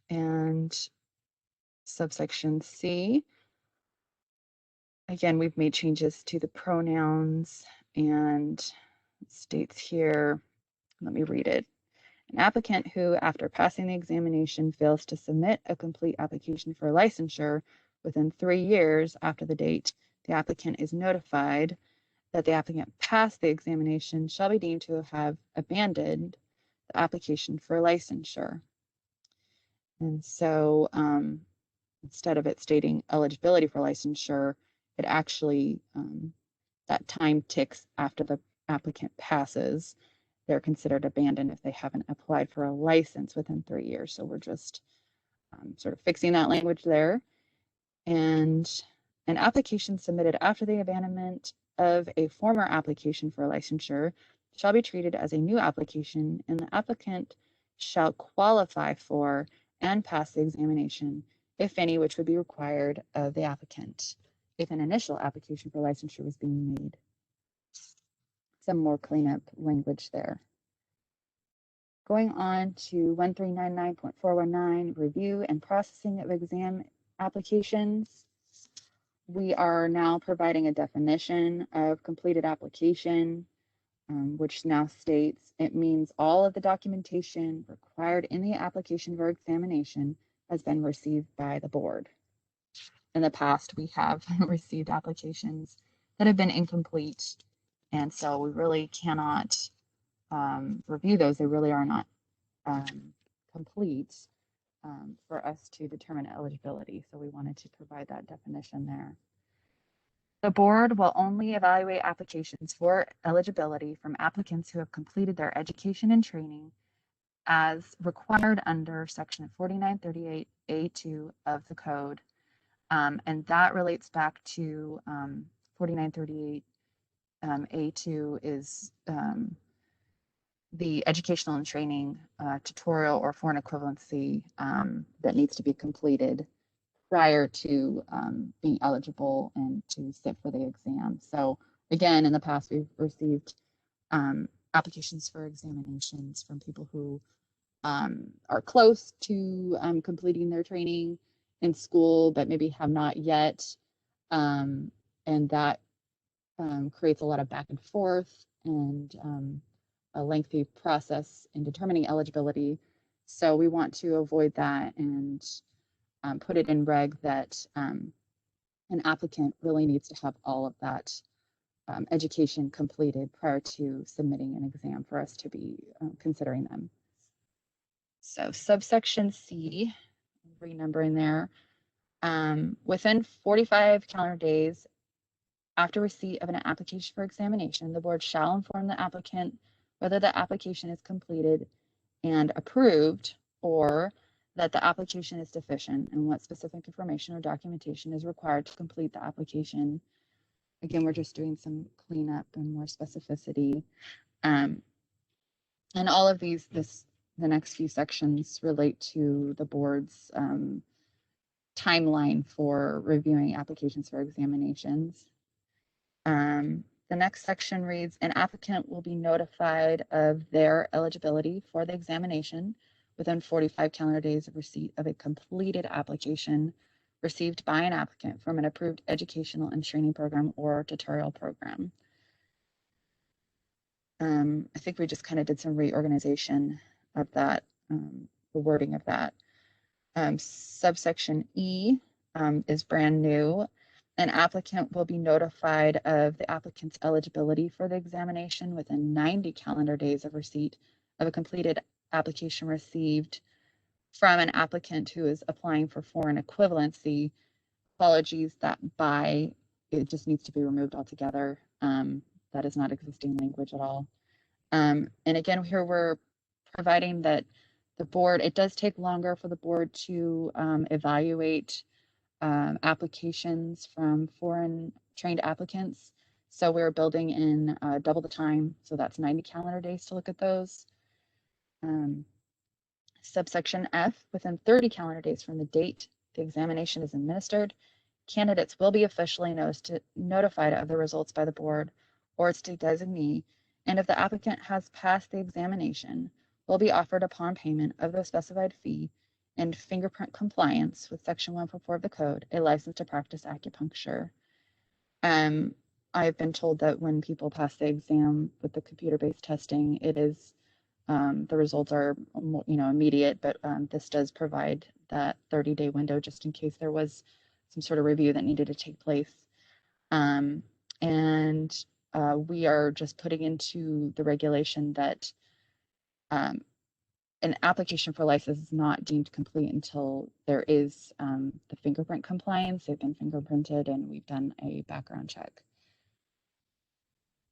[SPEAKER 10] And subsection C, again, we've made changes to the pronouns, and it states here, let me read it. An applicant who, after passing the examination, fails to submit a complete application for licensure within 3 years after the date the applicant is notified that the applicant passed the examination shall be deemed to have abandoned the application for licensure. And so instead of it stating eligibility for licensure, it actually, that time ticks after the applicant passes. They're considered abandoned if they haven't applied for a license within 3 years. So we're just sort of fixing that language there. And an application submitted after the abandonment of a former application for licensure shall be treated as a new application, and the applicant shall qualify for and pass the examination, if any, which would be required of the applicant if an initial application for licensure was being made. Some more cleanup language there. Going on to 1399.419, review and processing of exam applications. We are now providing a definition of completed application, which now states it means all of the documentation required in the application for examination has been received by the board. In the past, we have received applications that have been incomplete, and so we really cannot review those. They really are not complete for us to determine eligibility. So we wanted to provide that definition there. The board will only evaluate applications for eligibility from applicants who have completed their education and training as required under section 4938A2 of the code. And that relates back to 4938A2 is the educational and training tutorial or foreign equivalency that needs to be completed prior to being eligible and to sit for the exam. So again, in the past, we've received applications for examinations from people who are close to completing their training in school, but maybe have not yet. And that creates a lot of back and forth and a lengthy process in determining eligibility. So we want to avoid that and put it in reg that an applicant really needs to have all of that education completed prior to submitting an exam for us to be considering them. So subsection C, renumbering there, within 45 calendar days after receipt of an application for examination, the board shall inform the applicant whether the application is completed and approved, or that the application is deficient and what specific information or documentation is required to complete the application. Again, we're just doing some cleanup and more specificity. And all of these, the next few sections relate to the board's timeline for reviewing applications for examinations. The next section reads, an applicant will be notified of their eligibility for the examination within 45 calendar days of receipt of a completed application received by an applicant from an approved educational and training program or tutorial program. I think we just kind of did some reorganization of that, the wording of that. Subsection E is brand new. An applicant will be notified of the applicant's eligibility for the examination within 90 calendar days of receipt of a completed application received from an applicant who is applying for foreign equivalency. Apologies, that by, it just needs to be removed altogether. That is not existing language at all. And again, here we're providing that the board, it does take longer for the board to evaluate applications from foreign trained applicants. So we're building in double the time. So that's 90 calendar days to look at those. Subsection F, within 30 calendar days from the date the examination is administered, candidates will be officially notified of the results by the board or its designee, and if the applicant has passed the examination, will be offered upon payment of the specified fee and fingerprint compliance with section 144 of the code, a license to practice acupuncture. I've been told that when people pass the exam with the computer-based testing, it is, the results are, immediate, but this does provide that 30-day window just in case there was some sort of review that needed to take place. we are just putting into the regulation that an application for license is not deemed complete until there is the fingerprint compliance. They've been fingerprinted and we've done a background check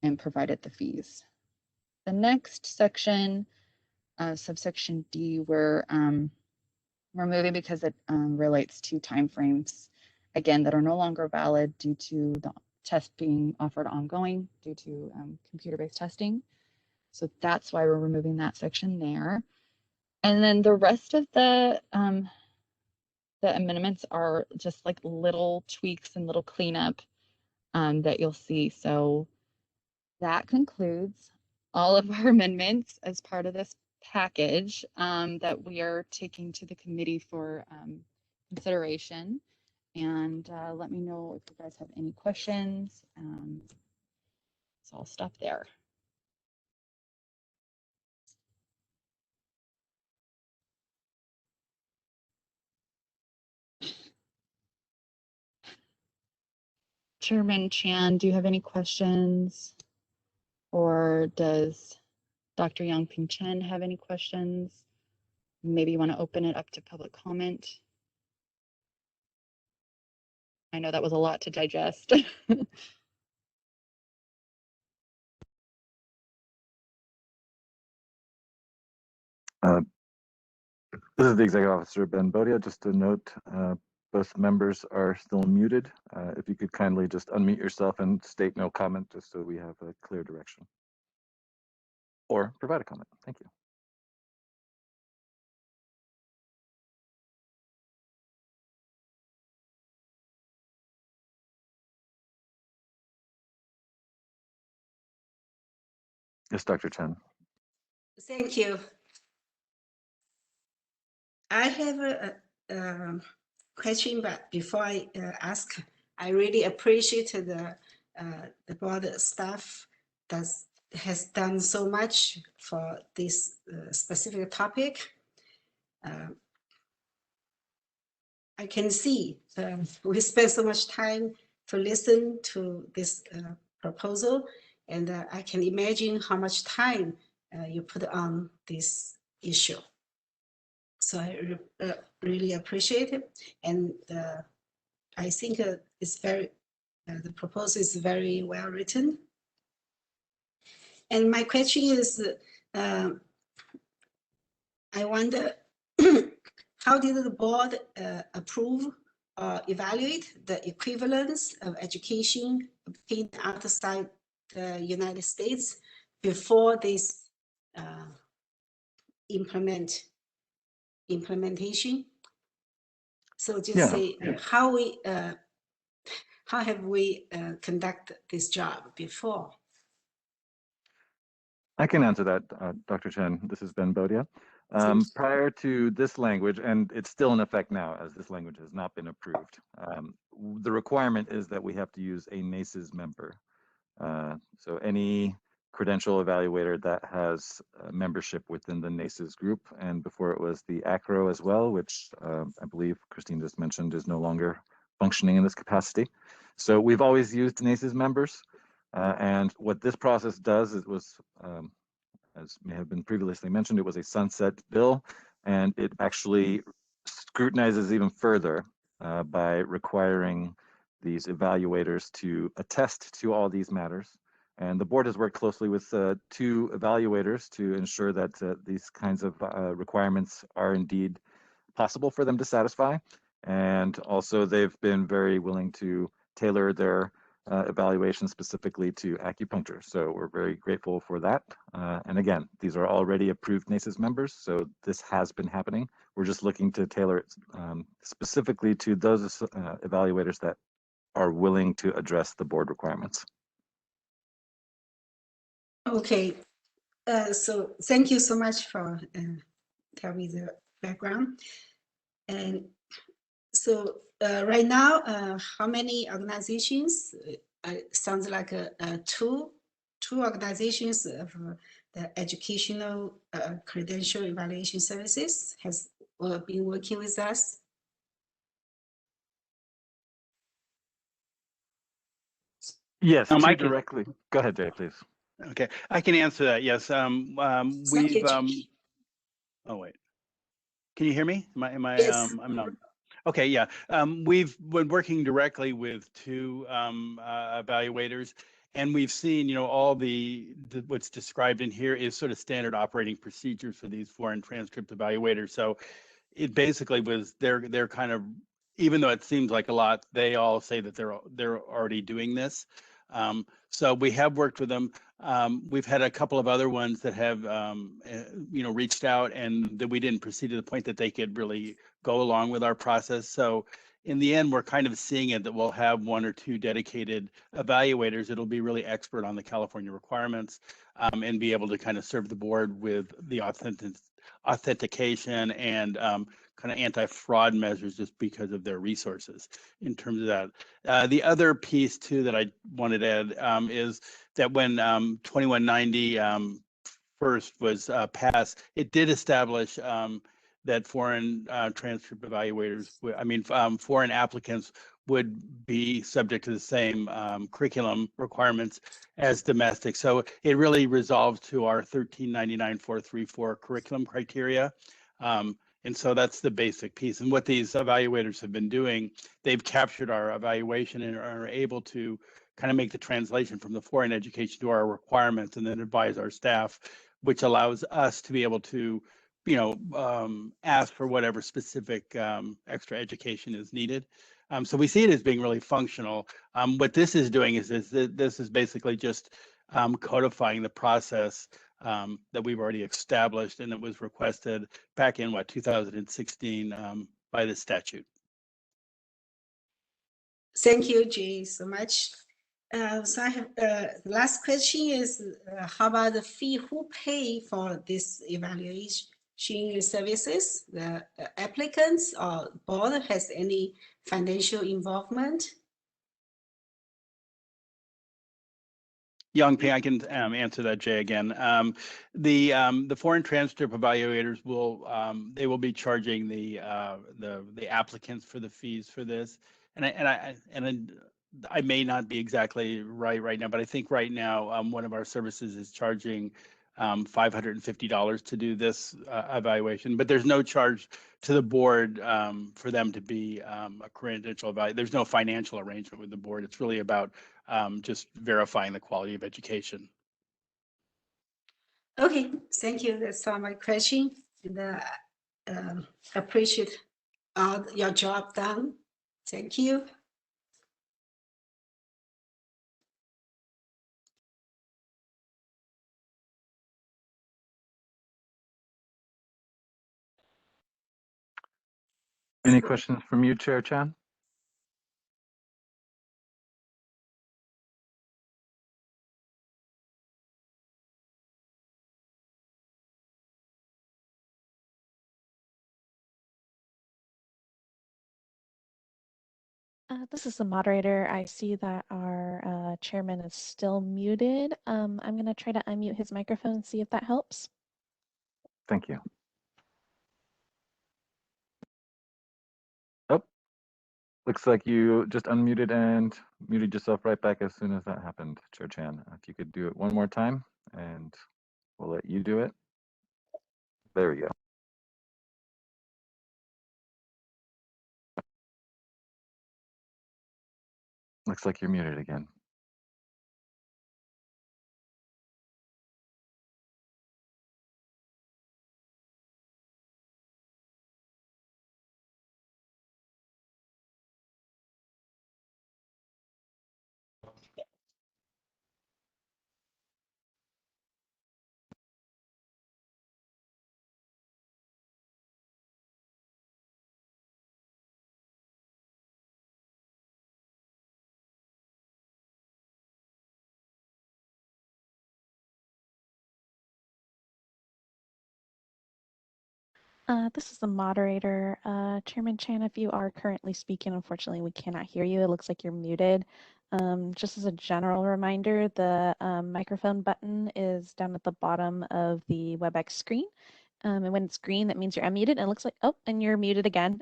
[SPEAKER 10] and provided the fees. The next section, subsection D, we're moving because it relates to timeframes, again, that are no longer valid due to the test being offered ongoing due to computer-based testing. So that's why we're removing that section there. And then the rest of the amendments are just like little tweaks and little cleanup that you'll see. So that concludes all of our amendments as part of this package that we are taking to the committee for consideration. And let me know if you guys have any questions. So I'll stop there. Chairman Chan, do you have any questions? Or does Dr. Yangping Chen have any questions? Maybe you want to open it up to public comment. I know that was a lot to digest.
[SPEAKER 1] This is the Executive Officer, Ben Bodia. Just a note, both members are still muted. If you could kindly just unmute yourself and state no comment, just so we have a clear direction. Or provide a comment. Thank you. Yes, Dr. Chen.
[SPEAKER 4] Thank you. I have a question, but before I ask, I really appreciate the board staff that has done so much for this specific topic. I can see we spend so much time to listen to this proposal, and I can imagine how much time you put on this issue. So I really appreciate it, and I think it's very, the proposal is very well written. And my question is, I wonder, how did the board approve or evaluate the equivalence of education obtained outside the United States before this implementation? So just say how have we conducted this job before?
[SPEAKER 1] I can answer that, Dr. Chen. This is Ben Bodia. Prior to this language, and it's still in effect now as this language has not been approved, the requirement is that we have to use a NACES member. So any credential evaluator that has membership within the NACES group, and before it was the ACRO as well, which I believe Christine just mentioned is no longer functioning in this capacity. So we've always used NACES members, and what this process does, it was, as may have been previously mentioned, it was a sunset bill, and it actually scrutinizes even further by requiring these evaluators to attest to all these matters. And the board has worked closely with 2 evaluators to ensure that these kinds of requirements are indeed possible for them to satisfy. And also they've been very willing to tailor their evaluation specifically to acupuncture. So we're very grateful for that. And again, these are already approved NACES members, so this has been happening. We're just looking to tailor it specifically to those evaluators that are willing to address the board requirements.
[SPEAKER 4] Okay, so thank you so much for telling me the background. And so right now, how many organizations? Sounds like two organizations of the educational credential evaluation services has been working with us.
[SPEAKER 1] Yes,
[SPEAKER 9] I
[SPEAKER 1] to
[SPEAKER 9] can-
[SPEAKER 1] directly. Go ahead, Jay, please.
[SPEAKER 9] Okay, I can answer that. Yes, we've. Oh wait, can you hear me? Am I?
[SPEAKER 4] Yes.
[SPEAKER 9] I'm not. Okay, yeah. We've been working directly with two evaluators, and we've seen, you know, all the what's described in here is sort of standard operating procedures for these foreign transcript evaluators. So it basically was they're kind of, even though it seems like a lot, they all say that they're already doing this. So we have worked with them. We've had a couple of other ones that have you know, reached out, and that we didn't proceed to the point that they could really go along with our process. So in the end, we're kind of seeing it that we'll have one or two dedicated evaluators. It'll be really expert on the California requirements, and be able to kind of serve the board with the authentication and kind of anti-fraud measures, just because of their resources in terms of that. The other piece too that I wanted to add is that when 2190 first was passed, it did establish that foreign transcript evaluators, foreign applicants would be subject to the same curriculum requirements as domestic. So it really resolves to our 1399-434 curriculum criteria. And so that's the basic piece. And what these evaluators have been doing, they've captured our evaluation and are able to kind of make the translation from the foreign education to our requirements, and then advise our staff, which allows us to be able to, you know, ask for whatever specific extra education is needed. So we see it as being really functional. What this is doing is this is basically just codifying the process that we've already established, and it was requested back in 2016 by the statute.
[SPEAKER 4] Thank you, Jay, so much. So I have the last question is, how about the fee? Who pay for this evaluation services? The applicants or board has any financial involvement?
[SPEAKER 9] Yongping, I can answer that, Jay, again. The foreign transcript evaluators will they will be charging the applicants for the fees for this, and I may not be exactly right now, but I think right now one of our services is charging $550 to do this evaluation, but there's no charge to the board for them to be a credential evaluator. There's no financial arrangement with the board. It's really about just verifying the quality of education.
[SPEAKER 4] Okay, thank you. That's all my question. And appreciate all your job done. Thank you.
[SPEAKER 1] Any questions from you, Chair Chan?
[SPEAKER 5] This is the moderator. I see that our chairman is still muted. I'm going to try to unmute his microphone and see if that helps.
[SPEAKER 1] Thank you. Oh, looks like you just unmuted and muted yourself right back as soon as that happened, Chair Chan. If you could do it one more time, and we'll let you do it. There we go. Looks like you're muted again.
[SPEAKER 5] This is the moderator. Chairman Chan, if you are currently speaking, unfortunately, we cannot hear you. It looks like you're muted. Just as a general reminder, the microphone button is down at the bottom of the WebEx screen. And when it's green, that means you're unmuted. And it looks like, oh, and you're muted again.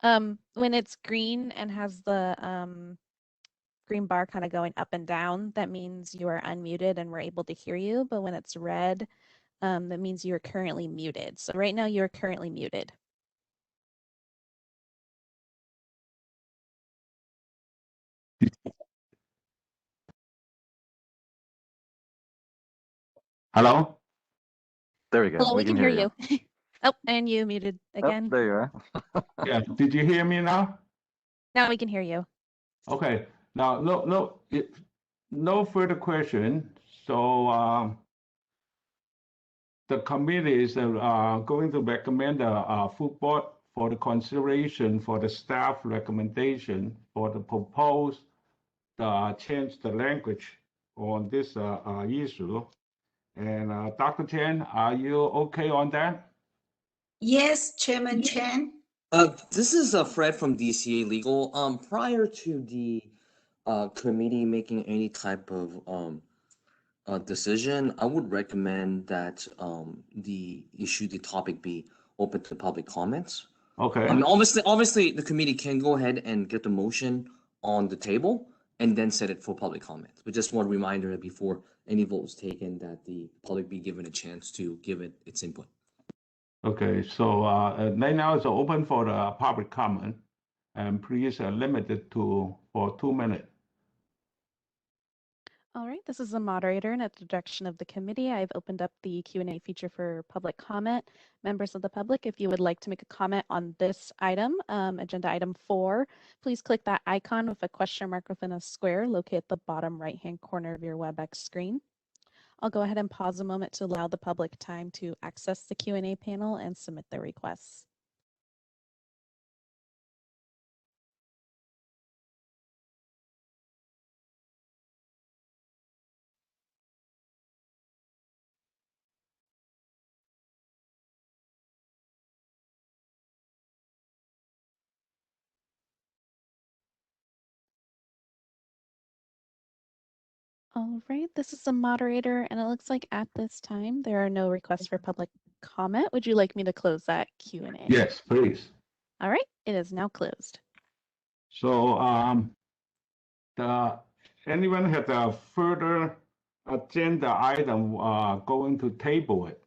[SPEAKER 5] When it's green and has the green bar kind of going up and down, that means you are unmuted and we're able to hear you. But when it's red, that means you're currently muted. So right now you're currently muted.
[SPEAKER 3] Hello?
[SPEAKER 1] There we go.
[SPEAKER 5] Hello, we can hear
[SPEAKER 1] you.
[SPEAKER 5] you. Oh, and you muted again.
[SPEAKER 1] There you are.
[SPEAKER 3] Yeah, did you hear me now?
[SPEAKER 5] Now we can hear you.
[SPEAKER 3] Okay, now, no further question. So the committee is going to recommend the full board for the consideration for the staff recommendation for the proposed change the language on this issue. And Dr. Chen, are you okay on that?
[SPEAKER 4] Yes, Chairman Chen.
[SPEAKER 11] This is Fred from DCA Legal. Prior to the committee making any type of decision, I would recommend that the topic be open to public comments.
[SPEAKER 3] Okay.
[SPEAKER 11] I mean, obviously, the committee can go ahead and get the motion on the table and then set it for public comment. But just one reminder that before any vote is taken, that the public be given a chance to give it its input.
[SPEAKER 3] Okay, so right now it's open for the public comment, and please limit it for 2 minutes.
[SPEAKER 5] All right, this is the moderator, and at the direction of the committee, I've opened up the Q&A feature for public comment. Members of the public, if you would like to make a comment on this item, agenda item 4, please click that icon with a question mark within a square located at the bottom right-hand corner of your WebEx screen. I'll go ahead and pause a moment to allow the public time to access the Q&A panel and submit their requests. All right, this is the moderator, and it looks like at this time there are no requests for public comment. Would you like me to close that Q&A?
[SPEAKER 3] Yes, please.
[SPEAKER 5] All right, it is now closed.
[SPEAKER 3] So anyone has a further agenda item going to table it?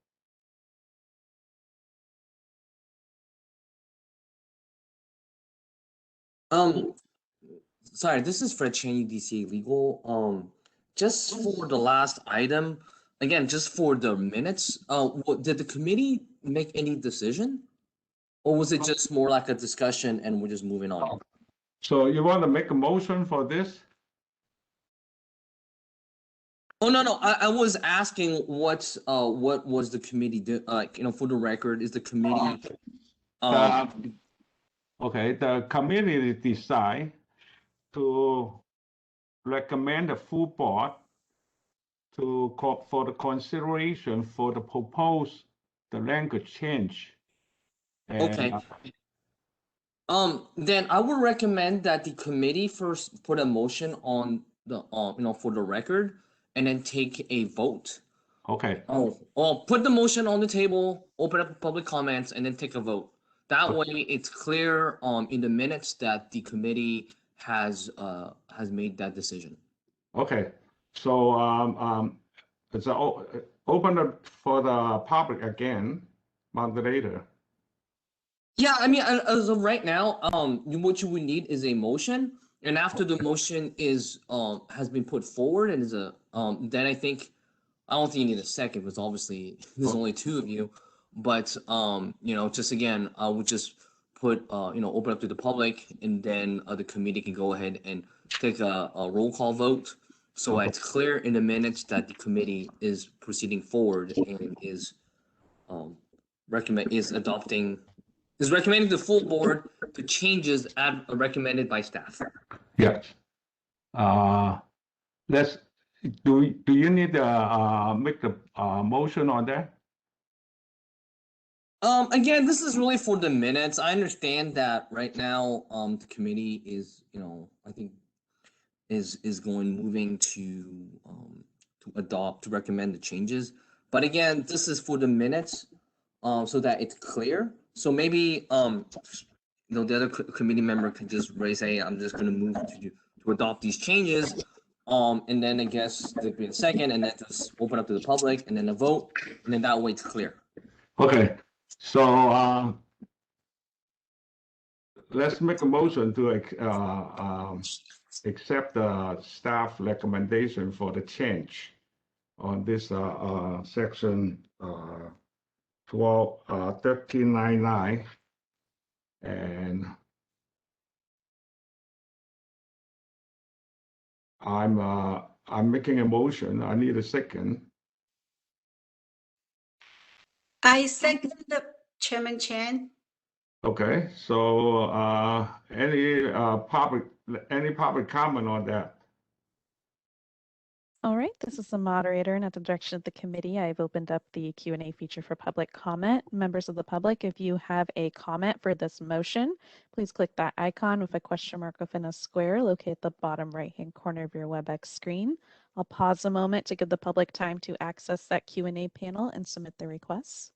[SPEAKER 11] Sorry, this is Fred Chen, UDC Legal. Just for the last item, again, just for the minutes, did the committee make any decision? Or was it just more like a discussion and we're just moving on?
[SPEAKER 3] So you want to make a motion for this?
[SPEAKER 11] Oh, no, I was asking what was the committee do, for the record, is the committee
[SPEAKER 3] Okay, the committee decide to recommend the full board for the consideration for the proposed the language change. And,
[SPEAKER 11] okay. Then I would recommend that the committee first put a motion on the for the record and then take a vote.
[SPEAKER 3] Okay.
[SPEAKER 11] Put the motion on the table, open up public comments, and then take a vote. That way, it's clear in the minutes that the committee has made that decision.
[SPEAKER 3] Okay. So it's open up for the public again, moderator.
[SPEAKER 11] Yeah, I mean, as of right now, what you would need is a motion, and after the motion is has been put forward and is then I don't think you need a second because obviously there's only 2 of you, but just again, I would just put open up to the public, and then the committee can go ahead and take a roll call vote, so it's clear in the minutes that the committee is proceeding forward and is recommending the full board the changes recommended by staff.
[SPEAKER 3] Yes. Do you need to make the motion on that?
[SPEAKER 11] Again, this is really for the minutes. I understand that right now, the committee is, I think is moving to recommend the changes. But again, this is for the minutes, so that it's clear. So maybe, the other committee member can just raise, hey, I'm just going to move to to adopt these changes. And then I guess there'd be a second, and then just open up to the public, and then a vote, and then that way it's clear.
[SPEAKER 3] Okay, so let's make a motion to accept the staff recommendation for the change on this section 1399, and I'm making a motion. I need a second.
[SPEAKER 4] I second the Chairman Chen.
[SPEAKER 3] Okay, so any public comment on that?
[SPEAKER 5] All right, this is the moderator, and at the direction of the committee, I've opened up the Q&A feature for public comment. Members of the public, if you have a comment for this motion, please click that icon with a question mark within a square located at the bottom right-hand corner of your WebEx screen. I'll pause a moment to give the public time to access that Q&A panel and submit their requests.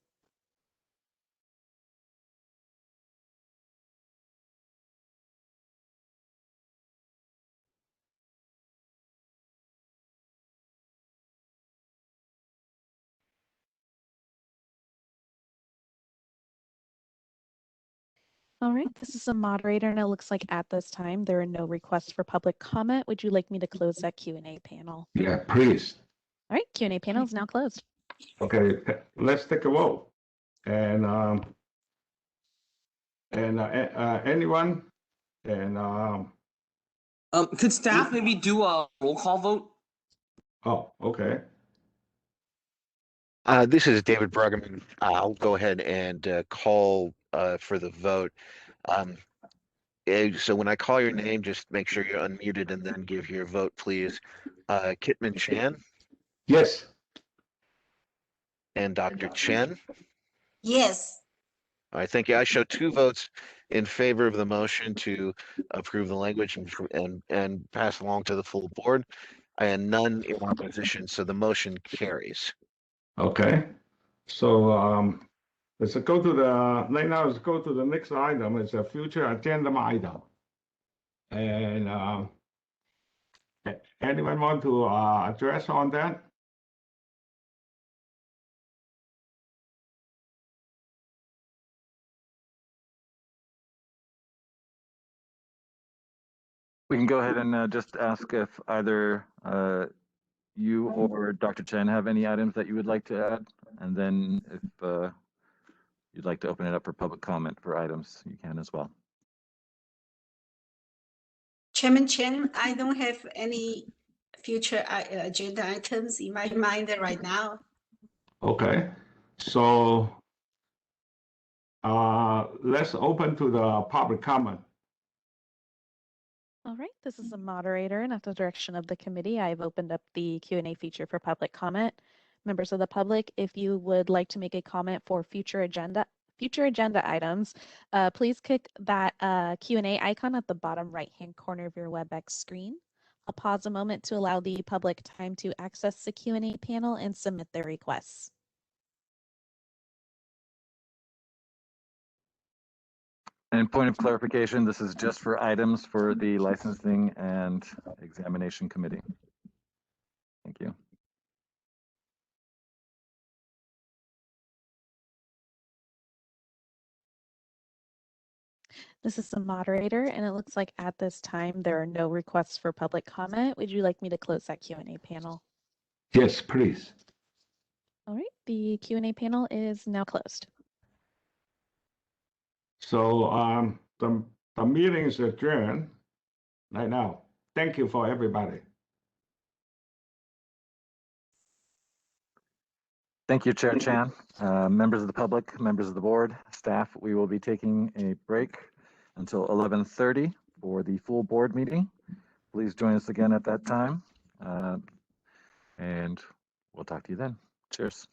[SPEAKER 5] All right, this is the moderator, and it looks like at this time there are no requests for public comment. Would you like me to close that Q&A panel?
[SPEAKER 3] Yeah, please.
[SPEAKER 5] All right, Q&A panel is now closed.
[SPEAKER 3] Okay, let's take a vote. And anyone, and
[SPEAKER 11] Could staff maybe do a roll call vote?
[SPEAKER 3] oh, okay.
[SPEAKER 2] This is David Bruggeman. I'll go ahead and call for the vote. So when I call your name, just make sure you're unmuted and then give your vote, please. Kitman Chan
[SPEAKER 3] Yes.
[SPEAKER 2] and Dr. Chen.
[SPEAKER 4] Yes.
[SPEAKER 2] All right, thank you. I show 2 votes in favor of the motion to approve the language and pass along to the full board, and none in opposition, so the motion carries.
[SPEAKER 3] Okay. So let's go to the let's go to the next item. It's a future agenda item. And anyone want to address on that?
[SPEAKER 1] We can go ahead and just ask if either you or Dr. Chen have any items that you would like to add, and then if you'd like to open it up for public comment for items, you can as well.
[SPEAKER 4] Chairman Chen, I don't have any future agenda items in my mind right now.
[SPEAKER 3] Okay. So let's open to the public comment.
[SPEAKER 5] All right, this is the moderator, and at the direction of the committee, I've opened up the Q&A feature for public comment. Members of the public, if you would like to make a comment for future agenda items, please click that Q&A icon at the bottom right-hand corner of your WebEx screen. I'll pause a moment to allow the public time to access the Q&A panel and submit their requests.
[SPEAKER 1] And point of clarification, this is just for items for the licensing and examination committee. Thank you.
[SPEAKER 5] This is the moderator, and it looks like at this time there are no requests for public comment. Would you like me to close that Q&A panel?
[SPEAKER 3] Yes, please.
[SPEAKER 5] All right, the Q&A panel is now closed.
[SPEAKER 3] So the meeting is adjourned right now. Thank you for everybody.
[SPEAKER 1] Thank you, Chair Chan. Members of the public, members of the board, staff, we will be taking a break until 11:30 for the full board meeting. Please join us again at that time, and we'll talk to you then. Cheers.